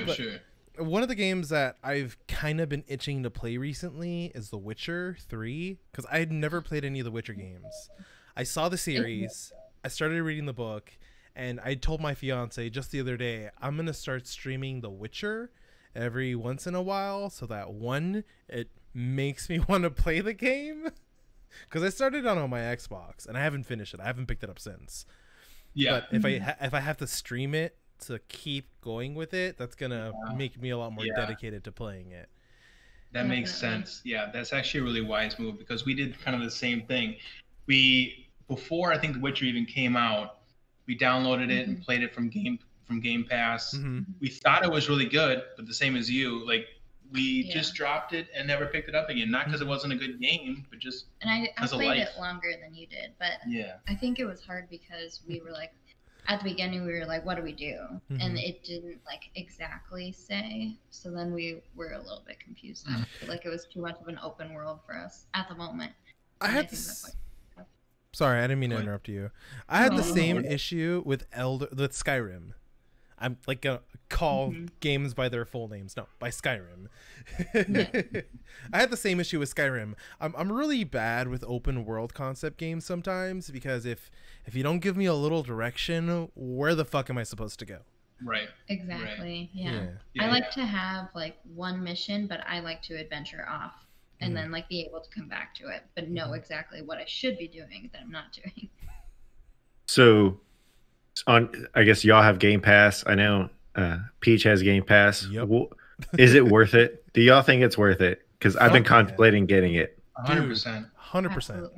One of the games that I've kind of been itching to play recently is The Witcher 3. Because I had never played any of the Witcher games. I saw the series. I started reading the book. And I told my fiance just the other day, I'm going to start streaming The Witcher every once in a while. So that, one, it makes me want to play the game. Because I started on my Xbox and I haven't finished it. I haven't picked it up since. Yeah. But if I have to stream it to keep going with it, that's gonna make me a lot more dedicated to playing it. That makes sense. Yeah, that's actually a really wise move because we did kind of the same thing. Before I think The Witcher even came out, we downloaded it and played it from Game Pass. We thought it was really good, but the same as you, like. We just dropped it and never picked it up again. Not because it wasn't a good game, but just I played it longer than you did. But I think it was hard because we were like, at the beginning, we were like, what do we do? And it didn't like exactly say. So then we were a little bit confused. I feel like it was too much of an open world for us at the moment. Sorry, I didn't mean to interrupt you. I had the same issue with Skyrim. I'm like gonna call games by their full names. No, by Skyrim. I had the same issue with Skyrim. I'm really bad with open world concept games sometimes because if you don't give me a little direction, where the fuck am I supposed to go? Right. Exactly. Right. Yeah. I like to have like one mission, but I like to adventure off and then like be able to come back to it, but know exactly what I should be doing that I'm not doing. So. I guess y'all have Game Pass. I know Peach has Game Pass. Yep. Is it worth it? Do y'all think it's worth it? Because I've been contemplating getting it. 100%. 100%.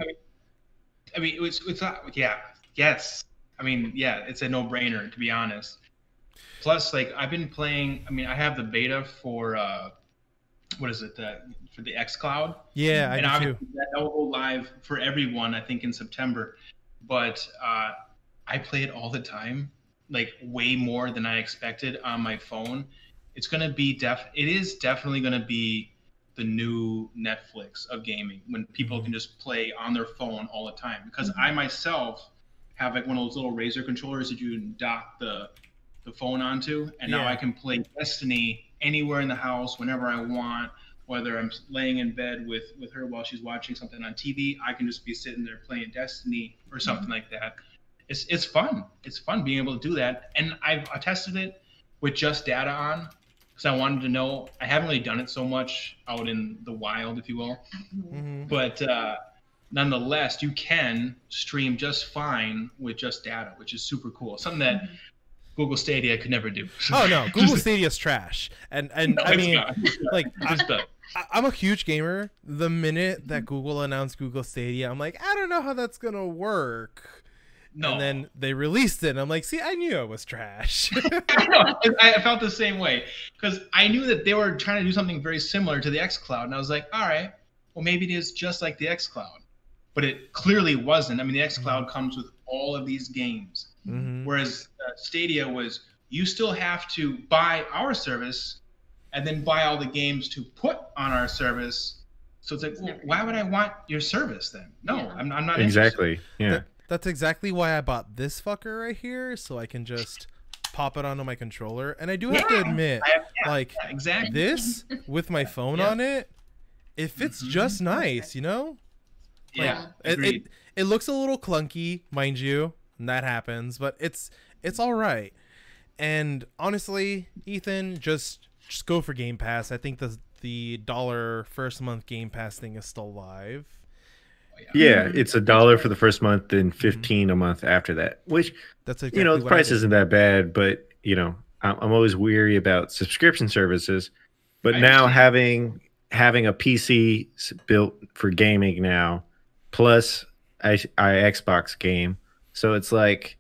I mean, it's not. Yeah. Yes. I mean, yeah. It's a no-brainer to be honest. Plus, like I've been playing. I mean, I have the beta for what is it? For the xCloud. Yeah, I do too. That will go live for everyone. I think in September, but. I play it all the time, like way more than I expected on my phone. It's gonna be it is definitely gonna be the new Netflix of gaming when people can just play on their phone all the time. Because I myself have like one of those little Razer controllers that you dock the phone onto, and now I can play Destiny anywhere in the house whenever I want. Whether I'm laying in bed with her while she's watching something on TV, I can just be sitting there playing Destiny or something like that. It's fun. It's fun being able to do that. And I tested it with just data on because I wanted to know. I haven't really done it so much out in the wild, if you will. But nonetheless, you can stream just fine with just data, which is super cool. Something that Google Stadia could never do. Oh no, Google Stadia's trash. And No, I it's mean, not. like, Just I'm a huge gamer. The minute that Google announced Google Stadia, I'm like, I don't know how that's gonna work. no. And then they released it, and I'm like, see, I knew it was trash. I know. I felt the same way because I knew that they were trying to do something very similar to the xCloud, and I was like, all right, well maybe it is just like the xCloud, but it clearly wasn't. I mean, the xCloud comes with all of these games, whereas Stadia was you still have to buy our service and then buy all the games to put on our service. So it's like, well, why would I want your service then? No, Yeah. I'm not Exactly. Yeah. That's exactly why I bought this fucker right here, so I can just pop it onto my controller. And I do have to admit, like, exactly. this with my phone on it, it fits just nice, you know? Yeah, It looks a little clunky, mind you, and that happens, but it's all right. And honestly, Ethan, just go for Game Pass. I think the $1 first month Game Pass thing is still live. Yeah, it's $1 for the first month and 15 a month after that. Which that's exactly the what price I did. isn't that bad, but I'm always weary about subscription services. But I now understand. having a PC built for gaming now, plus I Xbox game, so it's like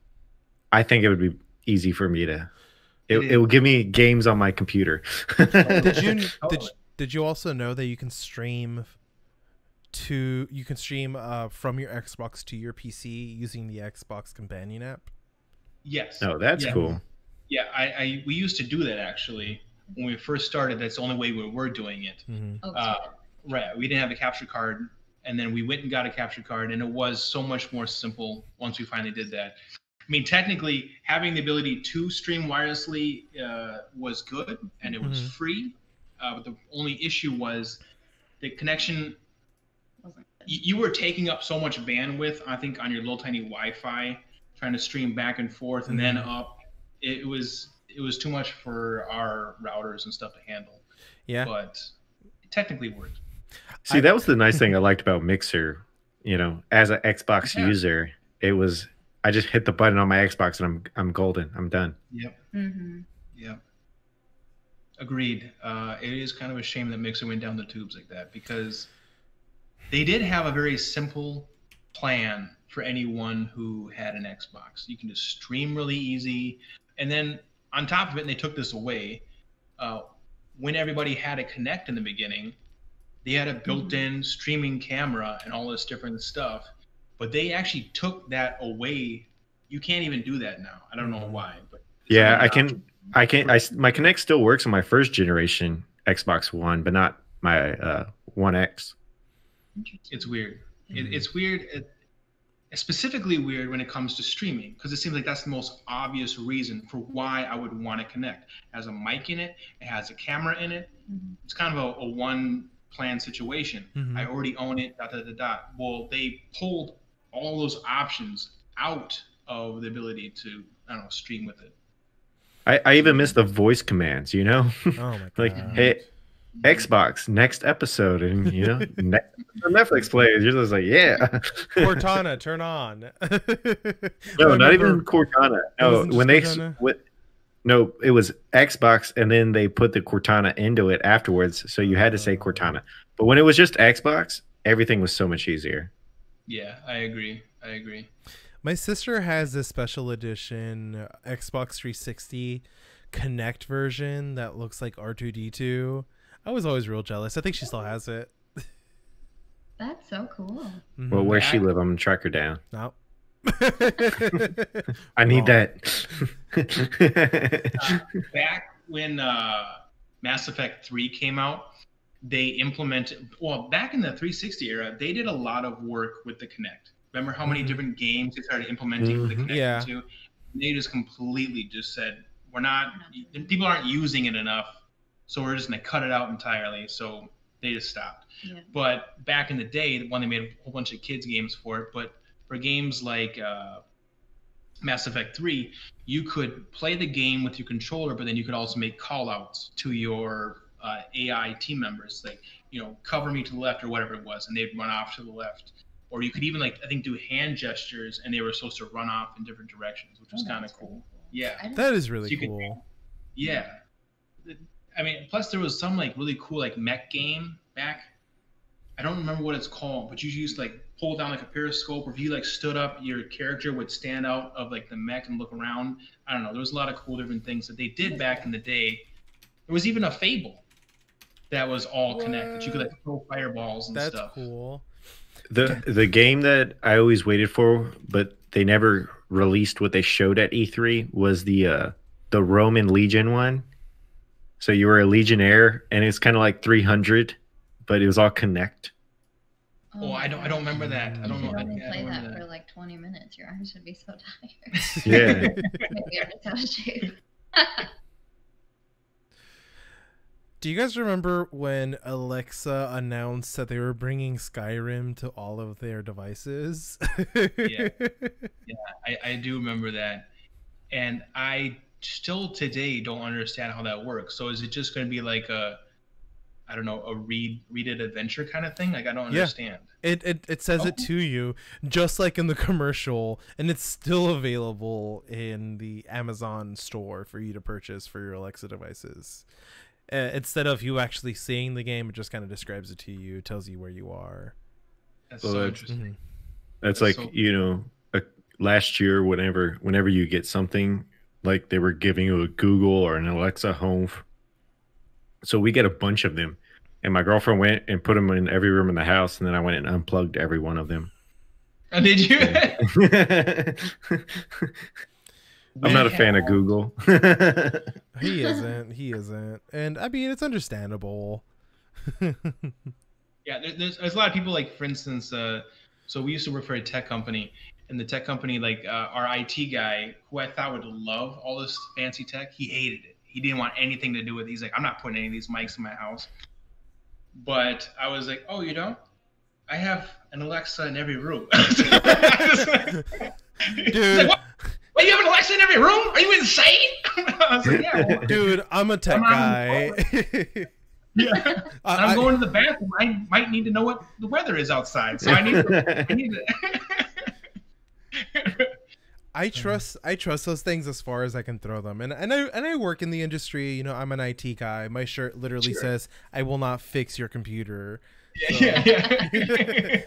I think it would be easy for me to. It will give me games on my computer. Did you also know that you can stream from your Xbox to your PC using the Xbox Companion app? Yes. Oh, that's cool. Yeah, we used to do that actually when we first started. That's the only way we were doing it. Right. We didn't have a capture card, and then we went and got a capture card, and it was so much more simple once we finally did that. I mean, technically, having the ability to stream wirelessly was good, and it was free. But the only issue was the connection. You were taking up so much bandwidth, I think, on your little tiny Wi-Fi, trying to stream back and forth and then up. It was too much for our routers and stuff to handle. Yeah. But it technically worked. See, that was the nice thing I liked about Mixer. As an Xbox user, it was I just hit the button on my Xbox and I'm golden. I'm done. Yep. Yep. Agreed. It is kind of a shame that Mixer went down the tubes like that because they did have a very simple plan for anyone who had an Xbox. You can just stream really easy. And then on top of it, and they took this away, when everybody had a Kinect in the beginning, they had a built-in streaming camera and all this different stuff. But they actually took that away. You can't even do that now. I don't know why. But yeah, I can. My Kinect still works on my first generation Xbox One, but not my One X. It's weird. It's weird. It's specifically weird when it comes to streaming because it seems like that's the most obvious reason for why I would want to connect. It has a mic in it. It has a camera in it. It's kind of a one-plan situation. I already own it. Well, they pulled all those options out of the ability to stream with it. I even miss the voice commands. Oh my god! Like, hey, Xbox next episode, and Netflix plays. You're just like, yeah. Cortana, turn on. No, not even Cortana. No, no, it was Xbox, and then they put the Cortana into it afterwards. So you had to say Cortana. But when it was just Xbox, everything was so much easier. Yeah, I agree. My sister has this special edition Xbox 360 Connect version that looks like R2-D2. I was always real jealous. I think she still has it. That's so cool. Well, where she live, I'm gonna track her down. No. I need that. Back when Mass Effect 3 came out, they implemented. Well, back in the 360 era, they did a lot of work with the Kinect. Remember how many different games they started implementing the Kinect into? They just completely just said, "We're not. People aren't using it enough, so we're just gonna cut it out entirely." So they just stopped. Yeah. But back in the day, when they made a whole bunch of kids games for it, but for games like Mass Effect 3, you could play the game with your controller, but then you could also make call-outs to your AI team members, like, cover me to the left or whatever it was, and they'd run off to the left. or you could even like I think do hand gestures, and they were supposed to run off in different directions, which was kind of cool. Yeah, That is really So cool. yeah. I mean, plus there was some like really cool like mech game back. I don't remember what it's called, but you used to like pull down like a periscope, or if you like stood up, your character would stand out of like the mech and look around. I don't know. There was a lot of cool different things that they did back in the day. There was even a Fable that was all connected. You could like throw fireballs and That's stuff. cool. The game that I always waited for, but they never released what they showed at E3 was the Roman Legion one. So you were a legionnaire, and it's kind of like 300, but it was all Connect. Oh, I don't remember that. I don't know. You could only I play don't that remember for like 20 minutes. Your arms would be so tired. Yeah. Maybe I'm just out of shape. Do you guys remember when Alexa announced that they were bringing Skyrim to all of their devices? Yeah. I do remember that, and I still today don't understand how that works. So is it just going to be like a, I don't know, a read it adventure kind of thing? Like I don't understand. It says it to you, just like in the commercial, and it's still available in the Amazon store for you to purchase for your Alexa devices. Instead of you actually seeing the game, it just kind of describes it to you, tells you where you are. That's Well, so that's- interesting. That's That's like, so- last year, whenever you get something, like they were giving you a Google or an Alexa Home. So we get a bunch of them. And my girlfriend went and put them in every room in the house, and then I went and unplugged every one of them. Oh, did you? I'm not a fan of Google. He isn't. And I mean, it's understandable. Yeah, there's a lot of people, like, for instance, so we used to work for a tech company, and the tech company, like, our IT guy, who I thought would love all this fancy tech, he hated it. He didn't want anything to do with it. He's like, I'm not putting any of these mics in my house. But I was like, oh, you don't? I have an Alexa in every room. Dude. Like, what, you have an Alexa in every room? Are you insane? I was like, yeah. Well, Dude, I'm a tech guy. yeah. I'm going to the bathroom. I might need to know what the weather is outside. So I need to I trust those things as far as I can throw them. And I work in the industry, you know, I'm an IT guy. My shirt literally says, I will not fix your computer. So. Yeah.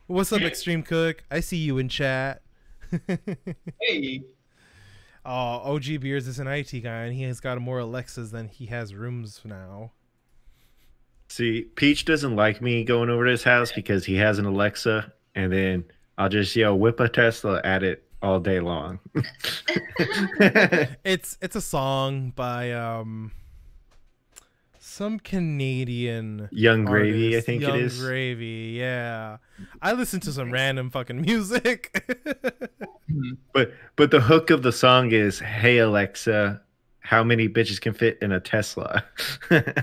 What's up, Extreme Cook? I see you in chat. Hey. OG Beers is an IT guy, and he has got more Alexas than he has rooms now. See, Peach doesn't like me going over to his house because he has an Alexa, and then I'll just yell, whip a Tesla at it all day long. It's a song by some Canadian Young Gravy, artist. I think Young it is. Gravy, yeah. I listen to some random fucking music. But the hook of the song is, "Hey Alexa, how many bitches can fit in a Tesla?" That's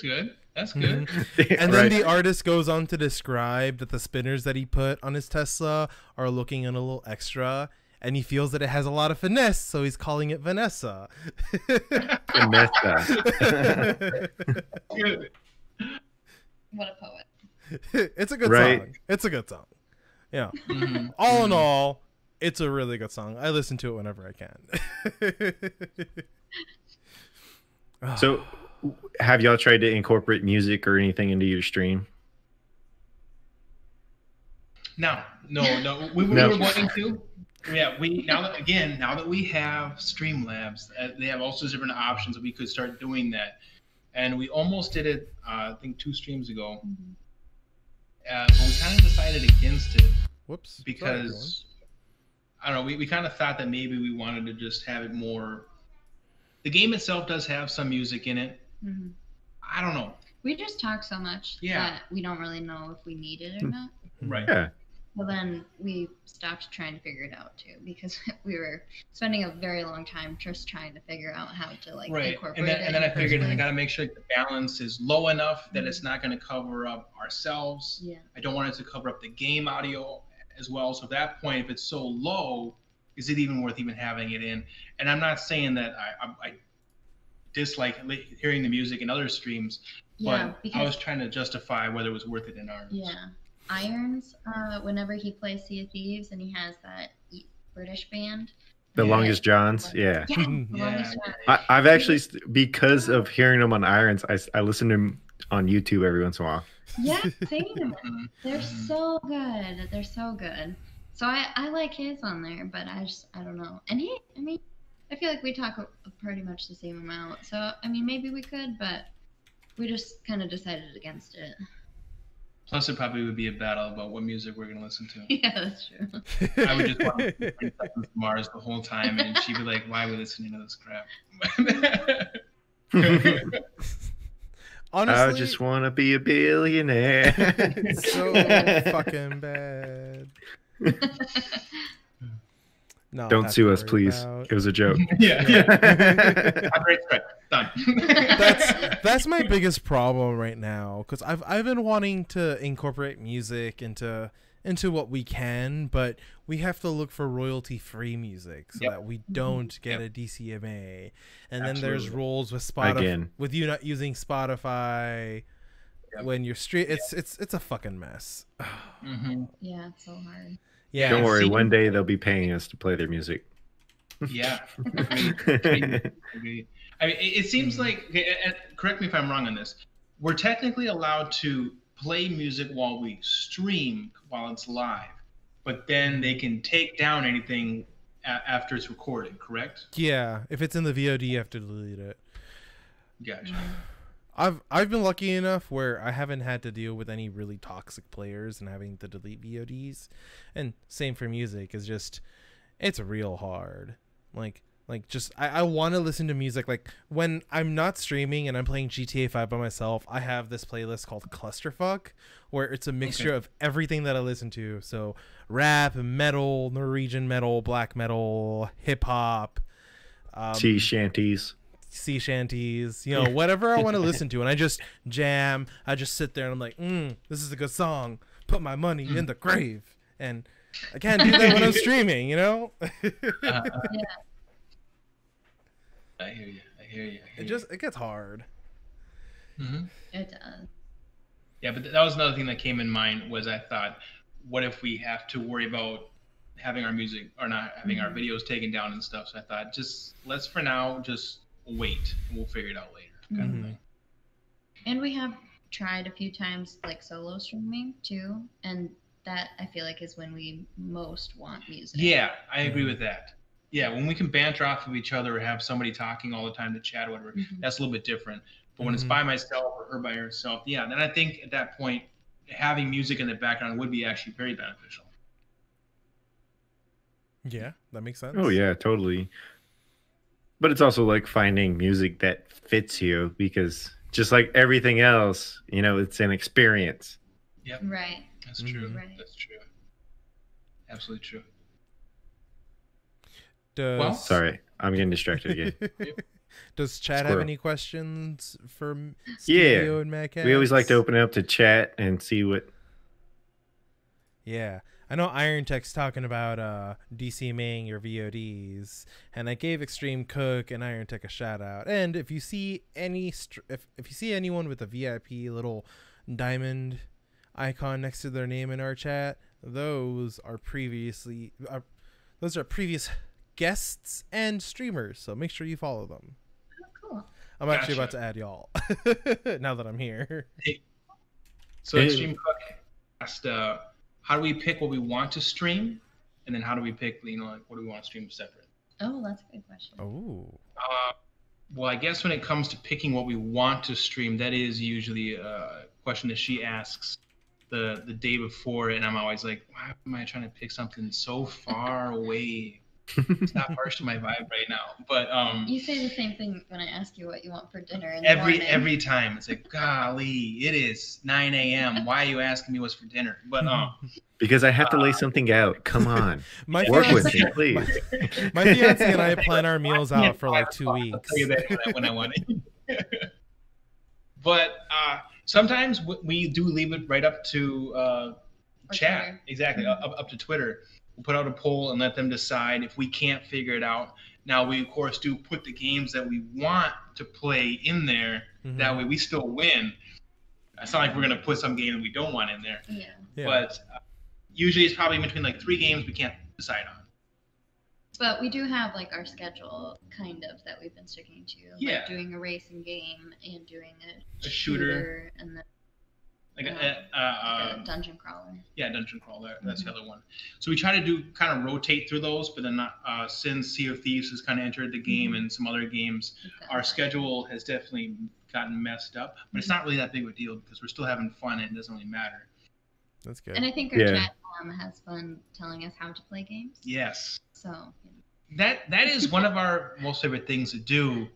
good. That's good. And then Right. the artist goes on to describe that the spinners that he put on his Tesla are looking in a little extra, and he feels that it has a lot of finesse, so he's calling it Vanessa. Vanessa. Good. What a poet. It's a good Right. song. It's a good song. Yeah. Mhm. All in all, it's a really good song. I listen to it whenever I can. So, have y'all tried to incorporate music or anything into your stream? No. We were going to. Yeah, now that we have Streamlabs, they have all sorts of different options that we could start doing that. And we almost did it, I think 2 streams ago. But we kind of decided against it Whoops. because, I don't know, we kind of thought that maybe we wanted to just have it more. The game itself does have some music in it. Mhm. I don't know. We just talk so much that we don't really know if we need it or not. Right. Yeah. Well, then we stopped trying to figure it out too, because we were spending a very long time just trying to figure out how to like Right. incorporate And then it. I figured I personally. got to make sure that the balance is low enough that it's not going to cover up ourselves. Yeah. I don't want it to cover up the game audio as well. So at that point, if it's so low, is it even worth even having it in? And I'm not saying that I dislike hearing the music in other streams, Yeah, but because I was trying to justify whether it was worth it in ours. yeah, Irons whenever he plays Sea of Thieves and he has that British band. The Yeah. Longest Johns, yeah. Yeah, the Longest John. I've actually, because of hearing them on Irons, I listen to them on YouTube every once in a while. Yeah, same. They're so good. They're so good. So I like his on there, but I don't know. And I feel like we talk pretty much the same amount. So I mean, maybe we could, but we just kind of decided against it. Plus, it probably would be a battle about what music we're gonna listen to. Yeah, that's true. I would just want to listen to Mars the whole time, and she'd be like, "Why are we listening to this crap?" Honestly, I just want to be a billionaire. so fucking bad. No, Don't not sue to us, worry please. about. It was a joke. Yeah. Great script. Done. That's my biggest problem right now, because I've been wanting to incorporate music into what we can, but we have to look for royalty-free music so that we don't get a DCMA. And then there's rules with Spotify with you not using Spotify when you're it's a fucking mess. Yeah, it's so hard. Yeah, Don't worry, one day they'll be paying us to play their music. Yeah. Agreed. I mean, it seems like, correct me if I'm wrong on this, we're technically allowed to play music while we stream while it's live, but then they can take down anything after it's recorded, correct? Yeah, if it's in the VOD, you have to delete it. Gotcha. I've been lucky enough where I haven't had to deal with any really toxic players and having to delete VODs. And same for music, is just it's real hard. Like just I want to listen to music. Like when I'm not streaming and I'm playing GTA 5 by myself, I have this playlist called Clusterfuck, where it's a mixture of everything that I listen to. So rap, metal, Norwegian metal, black metal, hip hop, sea shanties, whatever I want to listen to. And I just jam. I just sit there and I'm like, this is a good song. Put my money in the grave. And I can't do that when I'm streaming, Yeah. I hear you. It gets hard. It does. Yeah, but that was another thing that came in mind was I thought, what if we have to worry about having our music or not having our videos taken down and stuff? So I thought, let's for now just wait and we'll figure it out later, kind of thing. And we have tried a few times like solo streaming too, and that I feel like is when we most want music. Yeah, I agree with that. Yeah, when we can banter off of each other or have somebody talking all the time to chat or whatever, that's a little bit different. But when it's by myself or her by herself, then I think at that point, having music in the background would be actually very beneficial. Yeah, that makes sense. Oh yeah, totally. But it's also like finding music that fits you, because just like everything else, it's an experience. Yep. Right. That's true. Right. That's true. Absolutely true. Sorry, I'm getting distracted again. Does Chad have any questions for Steveo and Madcat? We always like to open it up to chat and see what. Yeah, I know Iron Tech's talking about DCMing your VODs, and I gave Extreme Cook and Iron Tech a shout out. And if you see if you see anyone with a VIP little diamond icon next to their name in our chat, those are previous guests and streamers, so make sure you follow them. Oh, cool. I'm actually about to add y'all now that I'm here. So Extreme Cook asked, how do we pick what we want to stream, and then how do we pick, what do we want to stream separate? Oh, that's a good question. Oh. Well, I guess when it comes to picking what we want to stream, that is usually a question that she asks the day before, and I'm always like, why am I trying to pick something so far away? It's not harsh to my vibe right now, but you say the same thing when I ask you what you want for dinner in every time. It's like, golly, it is 9 a.m. Why are you asking me what's for dinner? But because I have to lay something out. Come on, work with me, please. My fiance and I plan our meals out for like 2 weeks. I'll tell you that when I want it. But sometimes we do leave it right up to chat. Twitter. Exactly, up to Twitter. We'll put out a poll and let them decide if we can't figure it out. Now, we, of course, do put the games that we want to play in there. That way we still win. It's not like we're gonna put some game that we don't want in there. Yeah. But usually it's probably between like 3 games we can't decide on. But we do have like our schedule kind of that we've been sticking to. Yeah. Like doing a racing game and doing A shooter. and then Like a dungeon crawler. Yeah, dungeon crawler. That's the other one. So we try to do kind of rotate through those, but then since Sea of Thieves has kind of entered the game and some other games, our schedule has definitely gotten messed up. But it's not really that big of a deal because we're still having fun and it doesn't really matter. That's good. And I think our chat has fun telling us how to play games. Yes. So that is one of our most favorite things to do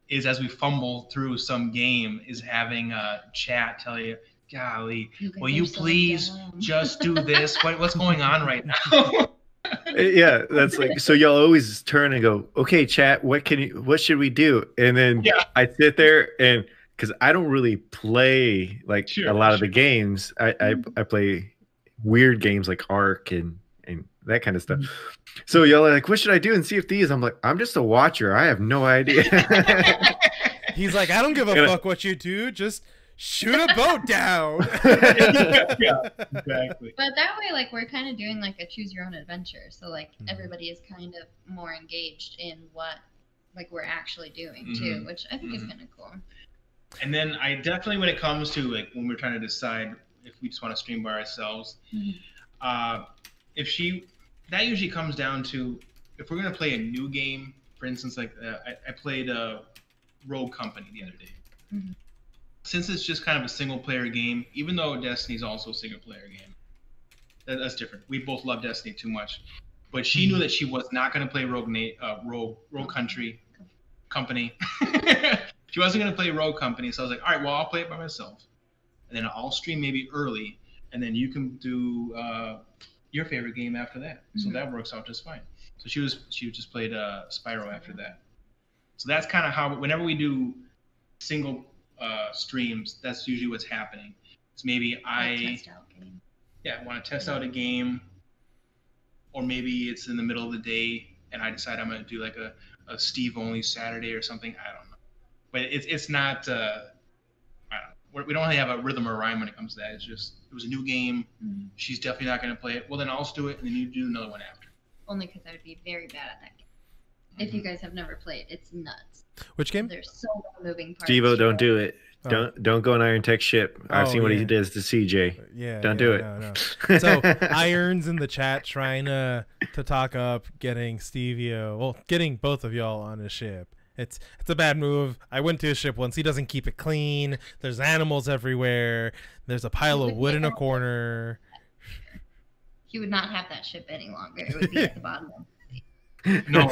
is as we fumble through some game is having a chat tell you, golly, will you please just do this? What's going on right now? Yeah, that's like, so y'all always turn and go, okay, chat, what should we do? And then I sit there and because I don't really play like a lot of the games. I play weird games like Ark and that kind of stuff. So y'all are like, what should I do in Sea of Thieves? I'm like, I'm just a watcher. I have no idea. He's like, I don't give a fuck what you do. Just shoot a boat down. Yeah, exactly. But that way, like, we're kind of doing like a choose your own adventure. So like everybody is kind of more engaged in what like we're actually doing too, which I think is kind of cool. And then I definitely, when it comes to like when we're trying to decide if we just want to stream by ourselves, that usually comes down to if we're gonna play a new game. For instance, like I played Rogue Company the other day. Since it's just kind of a single player game, even though Destiny's also a single player game, that's different. We both love Destiny too much, but she knew that she was not gonna play Rogue Company. She wasn't going to play Rogue Company, so I was like, all right, well, I'll play it by myself. And then I'll stream maybe early, and then you can do your favorite game after that. So that works out just fine. So she just played Spyro after that. So that's kind of how, whenever we do single streams, that's usually what's happening. It's maybe I want to test out a game, or maybe it's in the middle of the day, and I decide I'm going to do like a Steve-only Saturday or something. I don't know. But it's not. I don't know. We don't really have a rhythm or rhyme when it comes to that. It's just it was a new game. She's definitely not going to play it. Well, then I'll just do it, and then you do another one after. Only because I would be very bad at that game. If you guys have never played, it's nuts. Which game? There's so many moving parts. Stevo, don't do it. Don't go on Iron Tech ship. I've seen what he does to CJ. Yeah, don't do it. No. So Iron's in the chat trying to talk up getting Steveo. Well, getting both of y'all on a ship. It's a bad move. I went to his ship once. He doesn't keep it clean. There's animals everywhere. There's a pile of wood in a corner. He would not have that ship any longer. It would be at the bottom. No,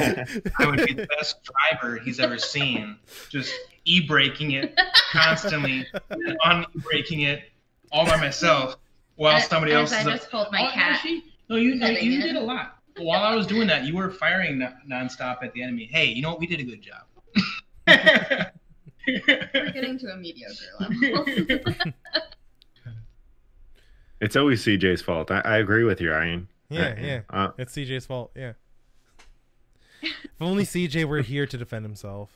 I would be the best driver he's ever seen. Just e-braking it constantly, and un-e-braking it all by myself, while somebody else is. I just pulled my cat. No, you did a lot. While I was doing that, you were firing nonstop at the enemy. Hey, you know what? We did a good job. We're getting to a mediocre level. It's always CJ's fault. I agree with you, Iron. Yeah. It's CJ's fault. Yeah. If only CJ were here to defend himself.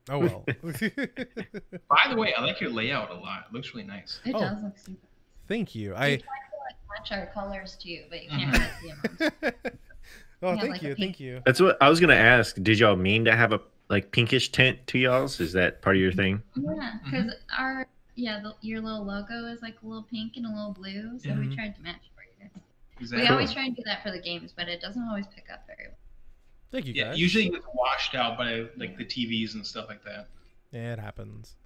Oh well. By the way, I like your layout a lot. It looks really nice. It does look super. Thank you. I try to match our colors too, but you can't really see them. Oh, thank you. That's what I was gonna ask. Did y'all mean to have a like pinkish tint to y'all's? Is that part of your thing? Yeah, because your little logo is like a little pink and a little blue, so we tried to match for you guys. Exactly. We always try and do that for the games, but it doesn't always pick up very well. Thank you, guys. Yeah, usually it gets washed out by like the TVs and stuff like that. Yeah, it happens.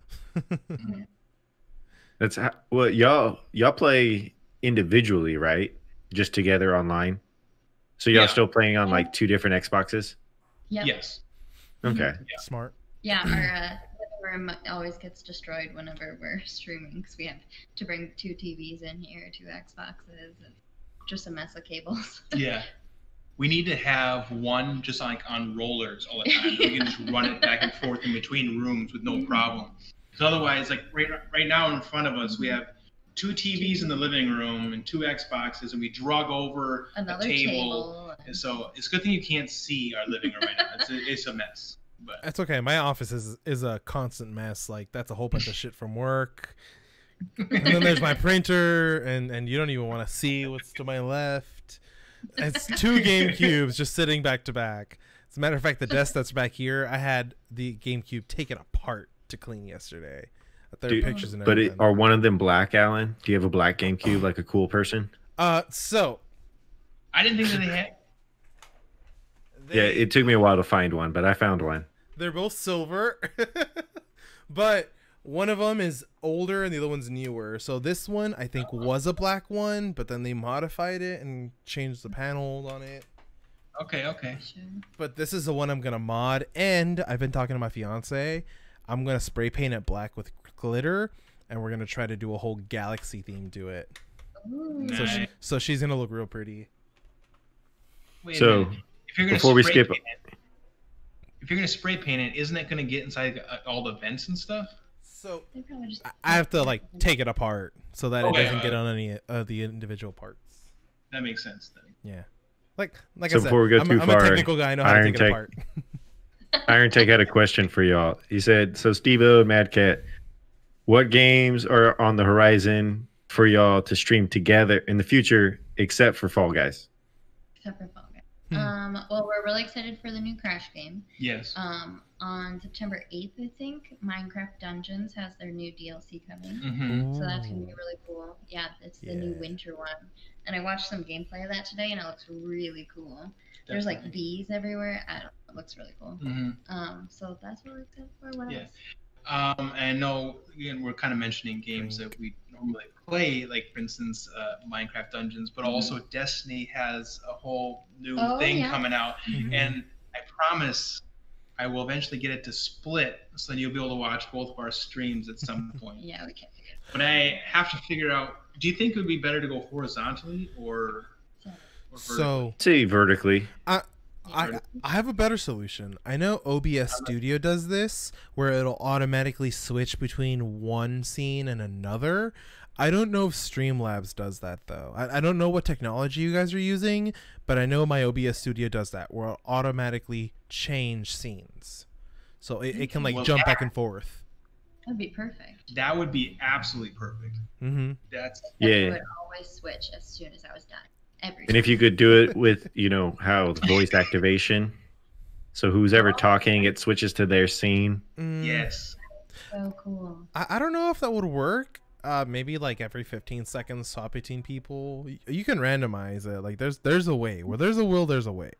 That's well, y'all play individually, right? Just together online. So y'all still playing on like 2 different Xboxes? Yep. Yes. Okay. Smart. Yeah, our living room always gets destroyed whenever we're streaming because we have to bring 2 TVs in here, 2 Xboxes, and just a mess of cables. Yeah. We need to have one just like on rollers all the time. We can just run it back and forth in between rooms with no problem. So otherwise, like right now in front of us, we have 2 TVs in the living room and 2 Xboxes, and we drug over another a table. And so it's a good thing you can't see our living room right now. It's a mess. But That's okay. My office is a constant mess. Like that's a whole bunch of shit from work. And then there's my printer, and you don't even want to see what's to my left. It's 2 GameCubes just sitting back to back. As a matter of fact, the desk that's back here, I had the GameCube taken apart to clean yesterday. There are pictures and everything. Are one of them black, Alan? Do you have a black GameCube like a cool person? So I didn't think that they had. Yeah, it took me a while to find one, but I found one. They're both silver, but one of them is older and the other one's newer. So this one I think was a black one, but then they modified it and changed the panel on it. Okay. Sure. But this is the one I'm gonna mod, and I've been talking to my fiance. I'm gonna spray paint it black with glitter, and we're gonna try to do a whole galaxy theme to it. Ooh. Nice. So she's gonna look real pretty. Wait a So minute. If you're gonna before we spray skip, paint it, if you're gonna spray paint it, isn't it gonna get inside all the vents and stuff? So They probably just I have to like take it apart so that Okay, it doesn't get on any of the individual parts. That makes sense then. Yeah. Like So I said, before we go I'm, too I'm far, a technical guy. I know how to Iron take it Tech- apart. Iron Tech had a question for y'all. He said, "So Steveo and Madcat, what games are on the horizon for y'all to stream together in the future, except for Fall Guys?" except for Fall Guys. Well, we're really excited for the new Crash game. Yes. On September 8th, I think, Minecraft Dungeons has their new DLC coming. Mm-hmm. So that's going to be really cool. Yeah, it's the new winter one. And I watched some gameplay of that today, and it looks really cool. There's like bees everywhere. I don't know. It looks really cool. Mm-hmm. So that's what we're excited for. What Yeah. else? And I know, again, we're kind of mentioning games that we normally play, like, for instance, Minecraft Dungeons, but also Destiny has a whole new thing coming out. And I promise I will eventually get it to split, so then you'll be able to watch both of our streams at some point. Yeah, we can. But I have to figure out, do you think it would be better to go horizontally or So See, vertically. I have a better solution. I know OBS Studio does this, where it'll automatically switch between one scene and another. I don't know if Streamlabs does that, though. I don't know what technology you guys are using, but I know my OBS Studio does that, where it'll automatically change scenes. So it can, like, jump back and forth. That'd be perfect. That would be absolutely perfect. Mm-hmm. That's It would always switch as soon as I was done. Every And if you could do it with, how the voice activation, so who's ever talking, it switches to their scene. yes. so cool. I don't know if that would work. Maybe like every 15 seconds swap between people. You can randomize it. Like there's a way. Where there's a will, there's a way.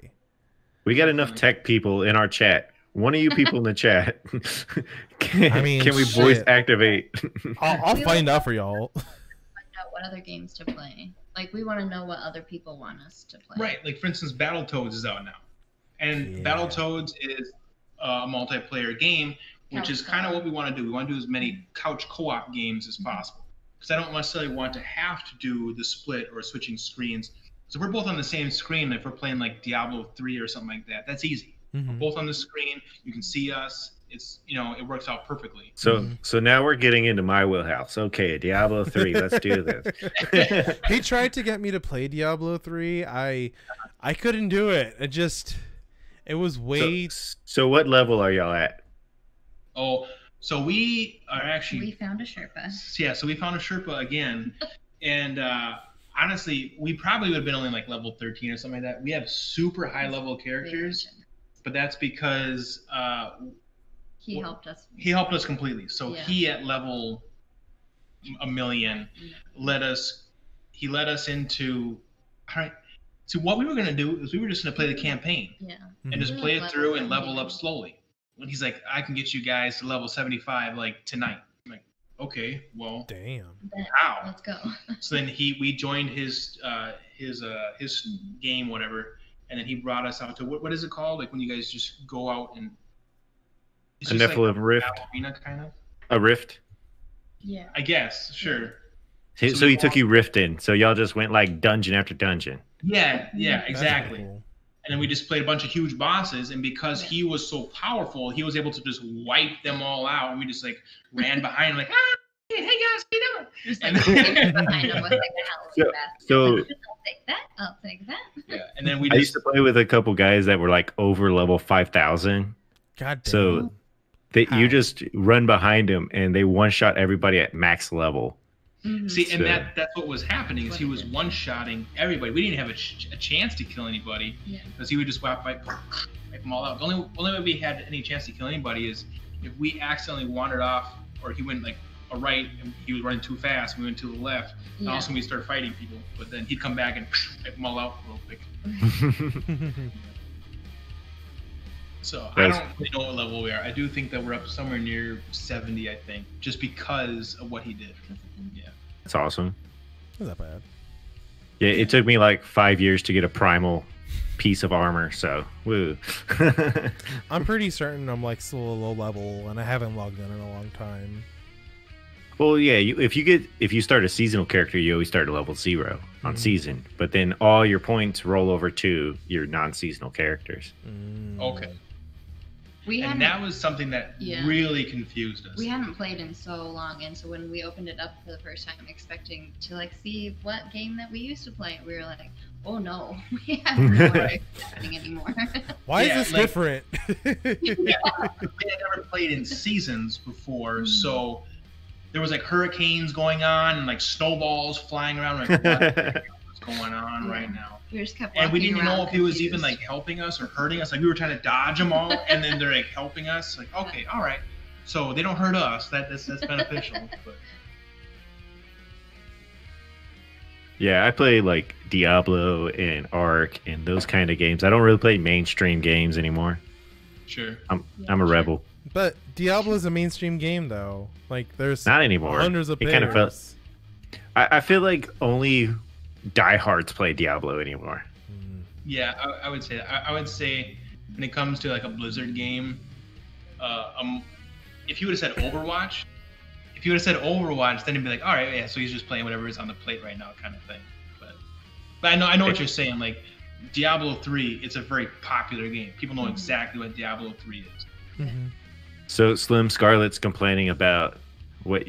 We got enough tech people in our chat. One of you people in the chat, can we voice activate? I'll find out for y'all. Find out what other games to play. Like, we want to know what other people want us to play. Right. Like, for instance, Battletoads is out now. And Battletoads is a multiplayer game, which is kind of what we want to do. We want to do as many couch co-op games as possible. Because I don't necessarily want to have to do the split or switching screens. So we're both on the same screen. If we're playing like Diablo 3 or something like that, that's easy. We're both on the screen. You can see us. It's, it works out perfectly. So now we're getting into my wheelhouse. Okay, Diablo 3, let's do this. He tried to get me to play Diablo 3. I couldn't do it. It was way. So what level are y'all at? Oh, so we are actually. We found a Sherpa. Yeah, so we found a Sherpa again, and honestly, we probably would have been only like level 13 or something like that. We have super high level characters, but that's because he helped us. He helped us completely. So he at level 1,000,000 let us into. All right. So what we were gonna do is we were just gonna play the campaign. Yeah. And just play it through and level up slowly. And he's like, I can get you guys to level 75 like tonight. I'm like, okay, well, damn. How? Let's go. So then we joined his game, whatever, and then he brought us out to what is it called? Like when you guys just go out and a Nephilim rift. Arena, kind of. A rift. Yeah. I guess, sure. So he took you rifting. So y'all just went like dungeon after dungeon. Yeah, exactly. Cool. And then we just played a bunch of huge bosses, and because he was so powerful, he was able to just wipe them all out. And we just like ran behind him, like, hey guys, how you doing? Just like behind him with like a hell so I'll take that. I'll take that. Yeah, and then we I used to play with a couple guys that were like over level 5,000. God damn. So you just run behind them and they one shot everybody at max level. See, and So- that's what was happening is he was one-shotting everybody. We didn't have a chance to kill anybody because he would just wipe them all out. The only way we had any chance to kill anybody is if we accidentally wandered off, or he went like a right and he was running too fast. We went to the left, and all of a sudden we started fighting people. But then he'd come back and wipe them all out real quick. So I don't really know what level we are. I do think that we're up somewhere near 70, I think, just because of what he did. Yeah. That's awesome. That's not bad. Yeah, it took me like 5 years to get a primal piece of armor, so woo. I'm pretty certain I'm like still a low level, and I haven't logged in a long time. Well, yeah, if you start a seasonal character, you always start at level 0 on season, but then all your points roll over to your non-seasonal characters. Okay. And that was something that really confused us. We hadn't played in so long, and so when we opened it up for the first time, expecting to like see what game that we used to play, we were like, "Oh no, we have no idea what's happening anymore." Why is this different? We had never played in seasons before, so there was like hurricanes going on and like snowballs flying around. Like, what's going on right now? We just kept and we didn't walking know around if he was confused. even like helping us or hurting us. Like we were trying to dodge them all, and then they're like helping us. Like, okay, all right, so they don't hurt us. That's beneficial. But Yeah, I play like Diablo and Ark and those kind of games. I don't really play mainstream games anymore. sure. I'm a rebel. But Diablo is a mainstream game, though. Like, there's Not anymore. hundreds of It players. kind of felt. I feel like only diehards play Diablo anymore. Yeah, I would say that. I would say when it comes to like a Blizzard game, if you would have said Overwatch, then it'd be like, all right, yeah, so he's just playing whatever is on the plate right now, kind of thing. But I know what you're saying. Like Diablo 3, it's a very popular game. People know exactly what Diablo 3 is. So Slim Scarlet's complaining about what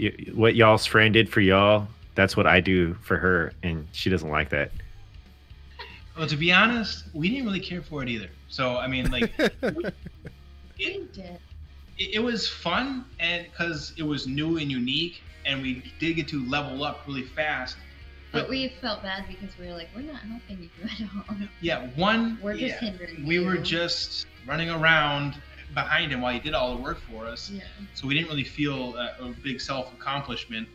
y'all's friend did for y'all. That's what I do for her, and she doesn't like that. Well, to be honest, we didn't really care for it either. So I mean, like, it was fun, and because it was new and unique, and we did get to level up really fast. But we felt bad because we were like, we're not helping you at all. Yeah, we're just hindering we you. were just running around behind him while he did all the work for us. Yeah. So we didn't really feel a big self-accomplishment.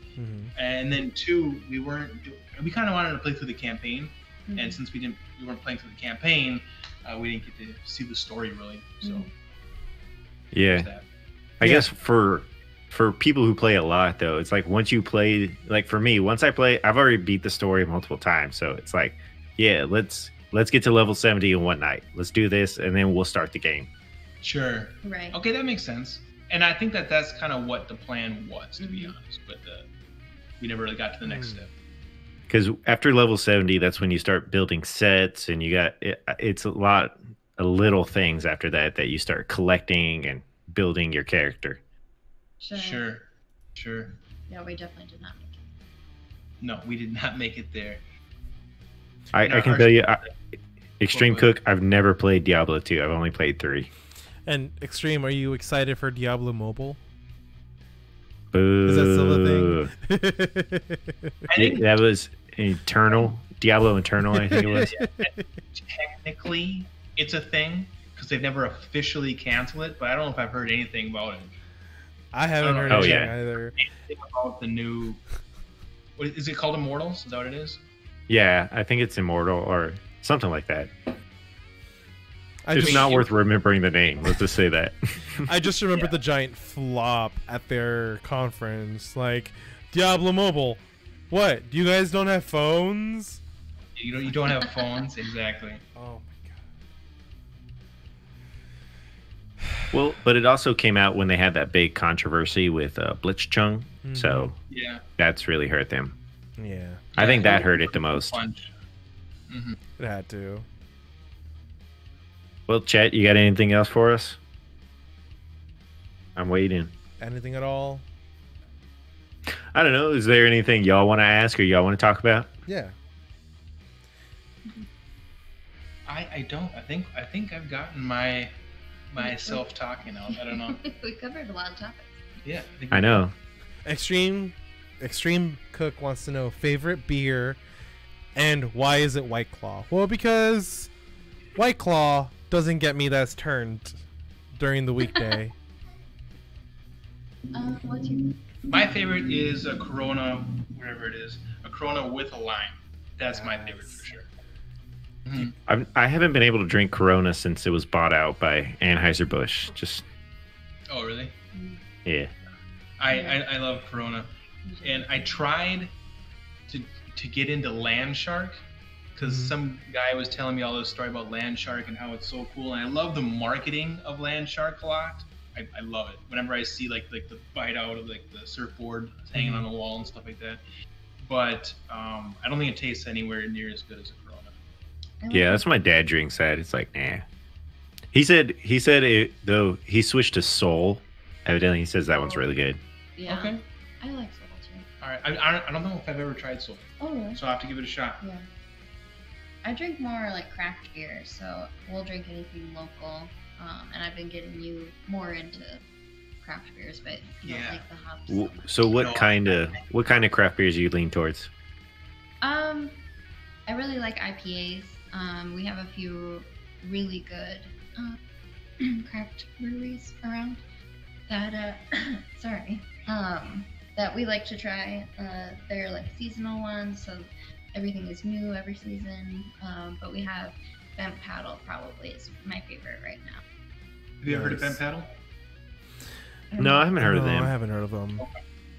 And then two, we kind of wanted to play through the campaign, and since we weren't playing through the campaign, we didn't get to see the story really. So yeah, I guess for people who play a lot though, it's like once you play, like for me, once I play, I've already beat the story multiple times, so it's like, yeah, let's get to level 70 in one night. Let's do this, and then we'll start the game. Sure. Right. Okay, that makes sense. And I think that's kind of what the plan was, to be honest. But we never really got to the next step. Because after level 70, that's when you start building sets, and it's a little things after that you start collecting and building your character. Sure. Yeah, we definitely did not make it. No, we did not make it there. I can tell you, Extreme Cook, I've never played Diablo 2. I've only played 3. And Extreme, are you excited for Diablo Mobile? Boo. Is that still a thing? That was Diablo Eternal, I think it was. Technically, it's a thing because they've never officially canceled it, but I don't know if I've heard anything about it. I haven't heard anything either. Anything about the new... Is it called Immortals? Is that what it is? Yeah, I think it's Immortal or something like that. It's just not worth remembering the name. Let's just say that. I just remember the giant flop at their conference. Like, Diablo Mobile. What? You guys don't have phones? You don't have phones? Exactly. Oh, my God. Well, but it also came out when they had that big controversy with Blitzchung. So yeah, that's really hurt them. Yeah. I think that hurt it the most. It had to. Well, Chet, you got anything else for us? I'm waiting. Anything at all? I don't know. Is there anything y'all want to ask or y'all want to talk about? Yeah. I don't. I think I've gotten my myself talking out. I don't know. We covered a lot of topics. Yeah. I know. Extreme Cook wants to know favorite beer and why is it White Claw? Well, because White Claw doesn't get me that's turned during the weekday. What's your... My favorite is a Corona, wherever it is, a Corona with a lime. That's my favorite for sure. Mm-hmm. I haven't been able to drink Corona since it was bought out by Anheuser-Busch. Just. Oh, really? Yeah. I love Corona, and I tried to get into Land Shark because some guy was telling me all this story about Land Shark and how it's so cool, and I love the marketing of Land Shark a lot. I love it. Whenever I see like the bite out of like the surfboard hanging on the wall and stuff like that, but I don't think it tastes anywhere near as good as a Corona. Yeah, that's what my dad drinks that. It's like, nah. He said it, though he switched to Soul. Evidently, he says that one's really good. Yeah. Okay. I like Soul too. All right. I don't know if I've ever tried Soul. Oh, really? So I'll have to give it a shot. Yeah. I drink more like craft beer, so we'll drink anything local. And I've been getting you more into craft beers, but you don't like the hops. So, so what kind of craft beers do you lean towards? I really like IPAs. We have a few really good craft breweries around that that we like to try. They're like seasonal ones, so everything is new every season. But we have Bent Paddle probably is my favorite right now. Have you ever heard of Bent Paddle? No, I haven't heard of them. I haven't heard of them.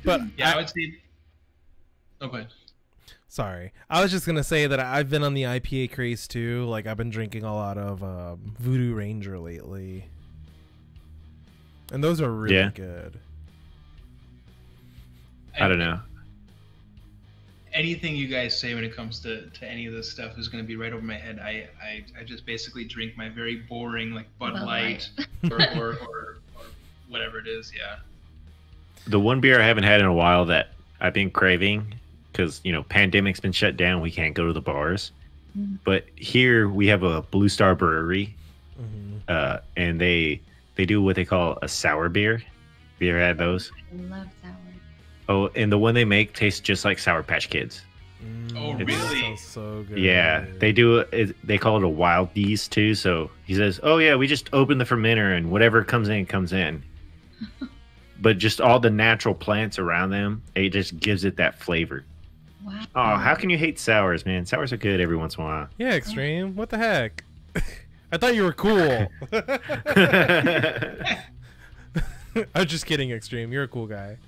But yeah, I would say. Oh, go ahead. Sorry, I was just gonna say that I've been on the IPA craze too. Like I've been drinking a lot of Voodoo Ranger lately, and those are really good. I don't know. Anything you guys say when it comes to any of this stuff is going to be right over my head. I just basically drink my very boring like Bud Light or whatever it is. Yeah. The one beer I haven't had in a while that I've been craving, because pandemic's been shut down, we can't go to the bars. But here we have a Blue Star Brewery, and they do what they call a sour beer. Have you ever had those? I love sour. Oh, and the one they make tastes just like Sour Patch Kids. Oh, really? Sounds so good. Yeah, they do. They call it a wild yeast too. So he says, "Oh yeah, we just open the fermenter and whatever comes in comes in." But just all the natural plants around them, it just gives it that flavor. Wow. Oh, how can you hate sours, man? Sours are good every once in a while. Yeah, Extreme. What the heck? I thought you were cool. I'm just kidding, Extreme. You're a cool guy.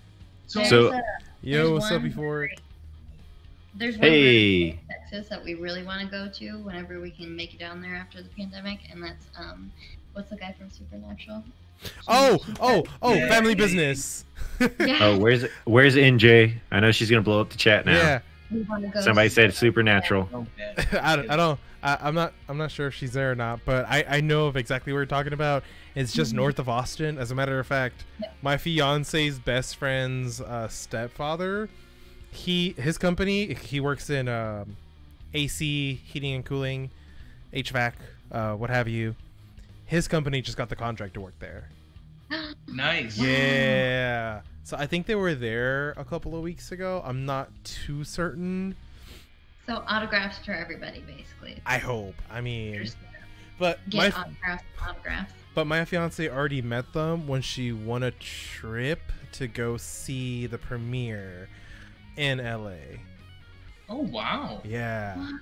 Yo, what's up before? There's one in Texas that we really want to go to whenever we can make it down there after the pandemic, and that's what's the guy from Supernatural? Family Business. Yeah. Oh, where's NJ? I know she's gonna blow up the chat now. Yeah. We want to go Somebody said Supernatural. I'm not sure if she's there or not, but I know of exactly what you're talking about. It's just north of Austin. As a matter of fact, my fiance's best friend's stepfather, his company, he works in AC, heating and cooling, HVAC, what have you. His company just got the contract to work there. Nice. Yeah. So I think they were there a couple of weeks ago. I'm not too certain. So autographs for everybody, basically. I hope. I mean, but get autographs. But my fiance already met them when she won a trip to go see the premiere in LA. Oh wow. Yeah. What?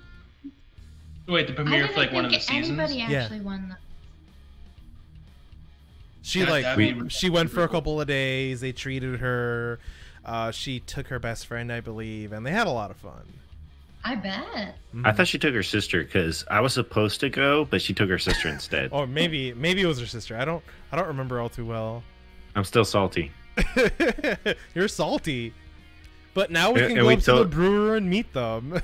Wait, the premiere for like one of the seasons? Anybody actually won the... She went for a couple of days. They treated her. She took her best friend, I believe, and they had a lot of fun. I bet. I thought she took her sister because I was supposed to go, but she took her sister instead. Or maybe it was her sister. I don't remember all too well. I'm still salty. You're salty. But now we can go up to the brewer and meet them.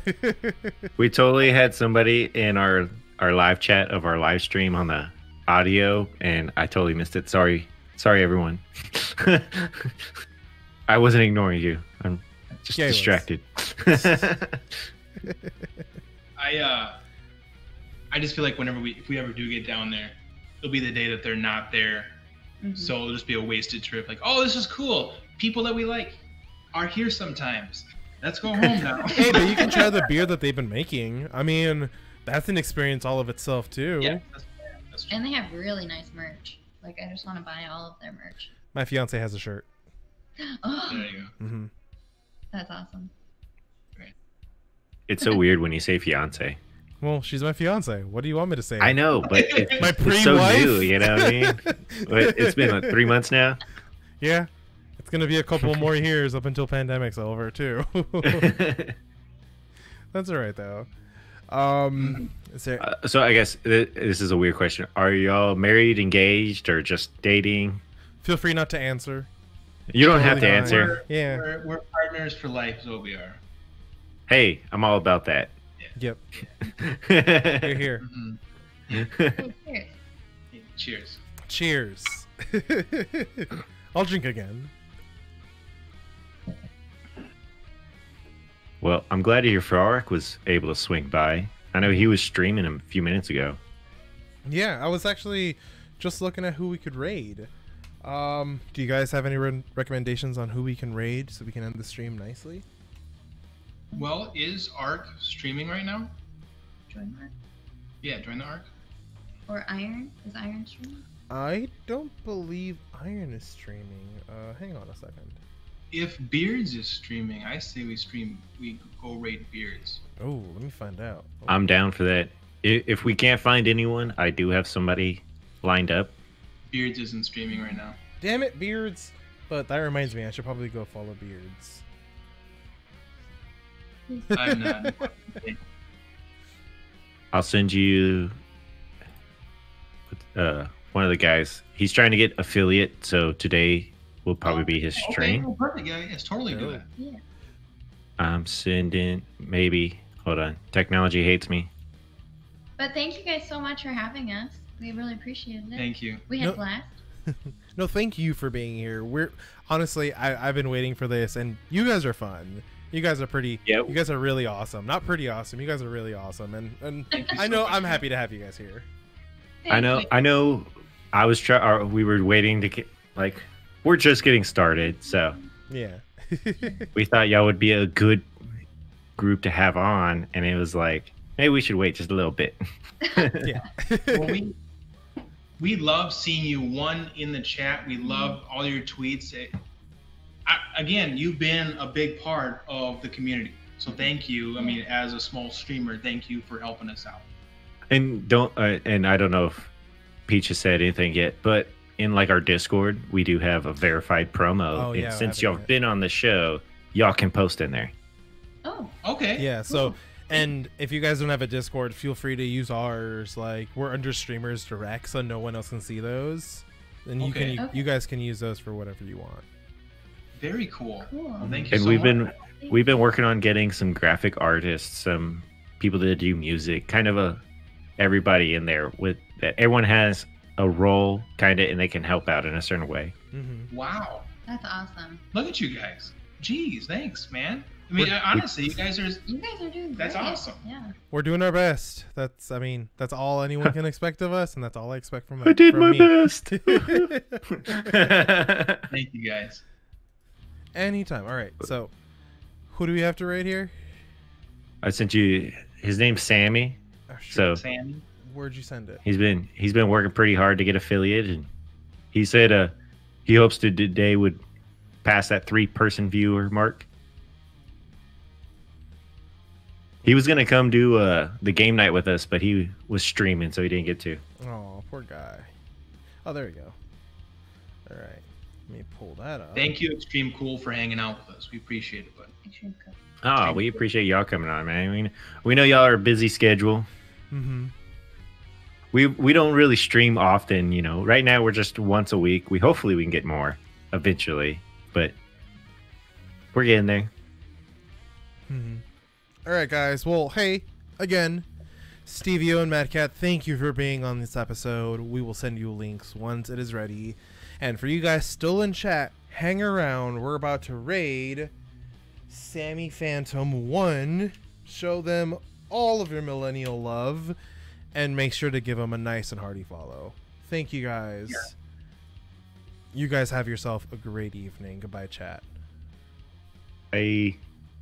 We totally had somebody in our live chat of our live stream on the audio, and I totally missed it. Sorry everyone. I wasn't ignoring you. I'm just distracted. I just feel like if we ever do get down there, it'll be the day that they're not there. So it'll just be a wasted trip. Like, oh, this is cool. People that we like are here sometimes. Let's go home now. Hey, but you can try the beer that they've been making. I mean, that's an experience all of itself too. Yeah, that's true. And they have really nice merch. Like, I just want to buy all of their merch. My fiance has a shirt. Oh, There you go. Mm-hmm. that's awesome. It's so weird when you say fiance. Well, she's my fiance. What do you want me to say? I know, but My it's so pre-wife? new, you know what I mean? But it's been like 3 months now. Yeah, it's gonna be a couple more years up until pandemic's over too. That's all right though. Is there... So I guess this is a weird question. Are y'all married, engaged, or just dating? Feel free not to answer. You don't have to Totally fine. answer. Yeah. We're partners for life is what we are. Hey, I'm all about that. Yep. You're here. Mhm. Hey, cheers. Cheers. Cheers. I'll drink again. Well, I'm glad to hear Farrick was able to swing by. I know he was streaming a few minutes ago. Yeah, I was actually just looking at who we could raid. Do you guys have any recommendations on who we can raid so we can end the stream nicely? Well, is Ark streaming right now? Join Mark. Yeah, join the Ark. Or Iron. Is Iron streaming? I don't believe Iron is streaming. Hang on a second. If Beards is streaming, I say we go raid Beards. Oh, let me find out. Oh, I'm down for that. If we can't find anyone, I do have somebody lined up. Beards isn't streaming right now. damn it, Beards! But that reminds me, I should probably go follow Beards. I'm not. I'll send you one of the guys. He's trying to get affiliate, so today will probably be his Okay, stream. well, perfect. Yeah, yes, totally do Oh. that. Yeah. I'm sending maybe. Hold on. Technology hates me. But thank you guys so much for having us. We really appreciated it. Thank you. We had No- a blast. No, thank you for being here. We're honestly, I've been waiting for this, and you guys are fun. You guys are pretty. Yep. You guys are really awesome. Not pretty awesome. You guys are really awesome, and Thank you I so know much. I'm happy to have you guys here. I know. I was we were waiting to get we're just getting started, so Yeah. we thought y'all would be a good group to have on, and it was like maybe we should wait just a little bit. Yeah. Well, we love seeing you in the chat. We love all your tweets. Again, you've been a big part of the community. So thank you. I mean, as a small streamer, thank you for helping us out. And and I don't know if Peach has said anything yet, but in our Discord, we do have a verified promo. Oh, and yeah, I since haven't y'all yet. been on the show, y'all can post in there. Oh, Okay. Yeah. So, and if you guys don't have a Discord, feel free to use ours. We're under Streamers Direct, so no one else can see those. And Okay. you guys can use those for whatever you want. Very cool. cool. Well, thank you And so much. we've been working on getting some graphic artists, some people that do music, kind of everybody in there with that. Everyone has a role, kind of, and they can help out in a certain way. Mm-hmm. Wow. That's awesome. Look at you guys. Jeez, thanks, man. I mean, honestly, you guys are. You guys are doing That's great. awesome. Yeah. We're doing our best. That's all anyone can expect of us, and that's all I expect from I did from my me. best. Thank you guys. Anytime. All right. So, who do we have to rate here? I sent you. His name's Sammy. Oh, shoot. So Sammy. Where'd you send it? he's been working pretty hard to get affiliate, and he said he hopes to today would pass that 3-person viewer mark. He was gonna come do the game night with us, but he was streaming, so he didn't get to. Oh, poor guy. Oh, there we go. All right. Let me pull that up. Thank you, Extreme Cool, for hanging out with us. We appreciate it, bud. Extreme cool. Oh, we appreciate y'all coming on, man. I mean, we know y'all are a busy schedule. Mm-hmm. We don't really stream often, Right now we're just once a week. Hopefully we can get more eventually, but we're getting there. Mm-hmm. All right, guys. Well, hey, again, Steveo and Madcat, thank you for being on this episode. We will send you links once it is ready. And for you guys still in chat, hang around. We're about to raid Sammy Phantom 1. Show them all of your millennial love. And make sure to give them a nice and hearty follow. Thank you guys. Yeah. You guys have yourself a great evening. Goodbye, chat. Bye.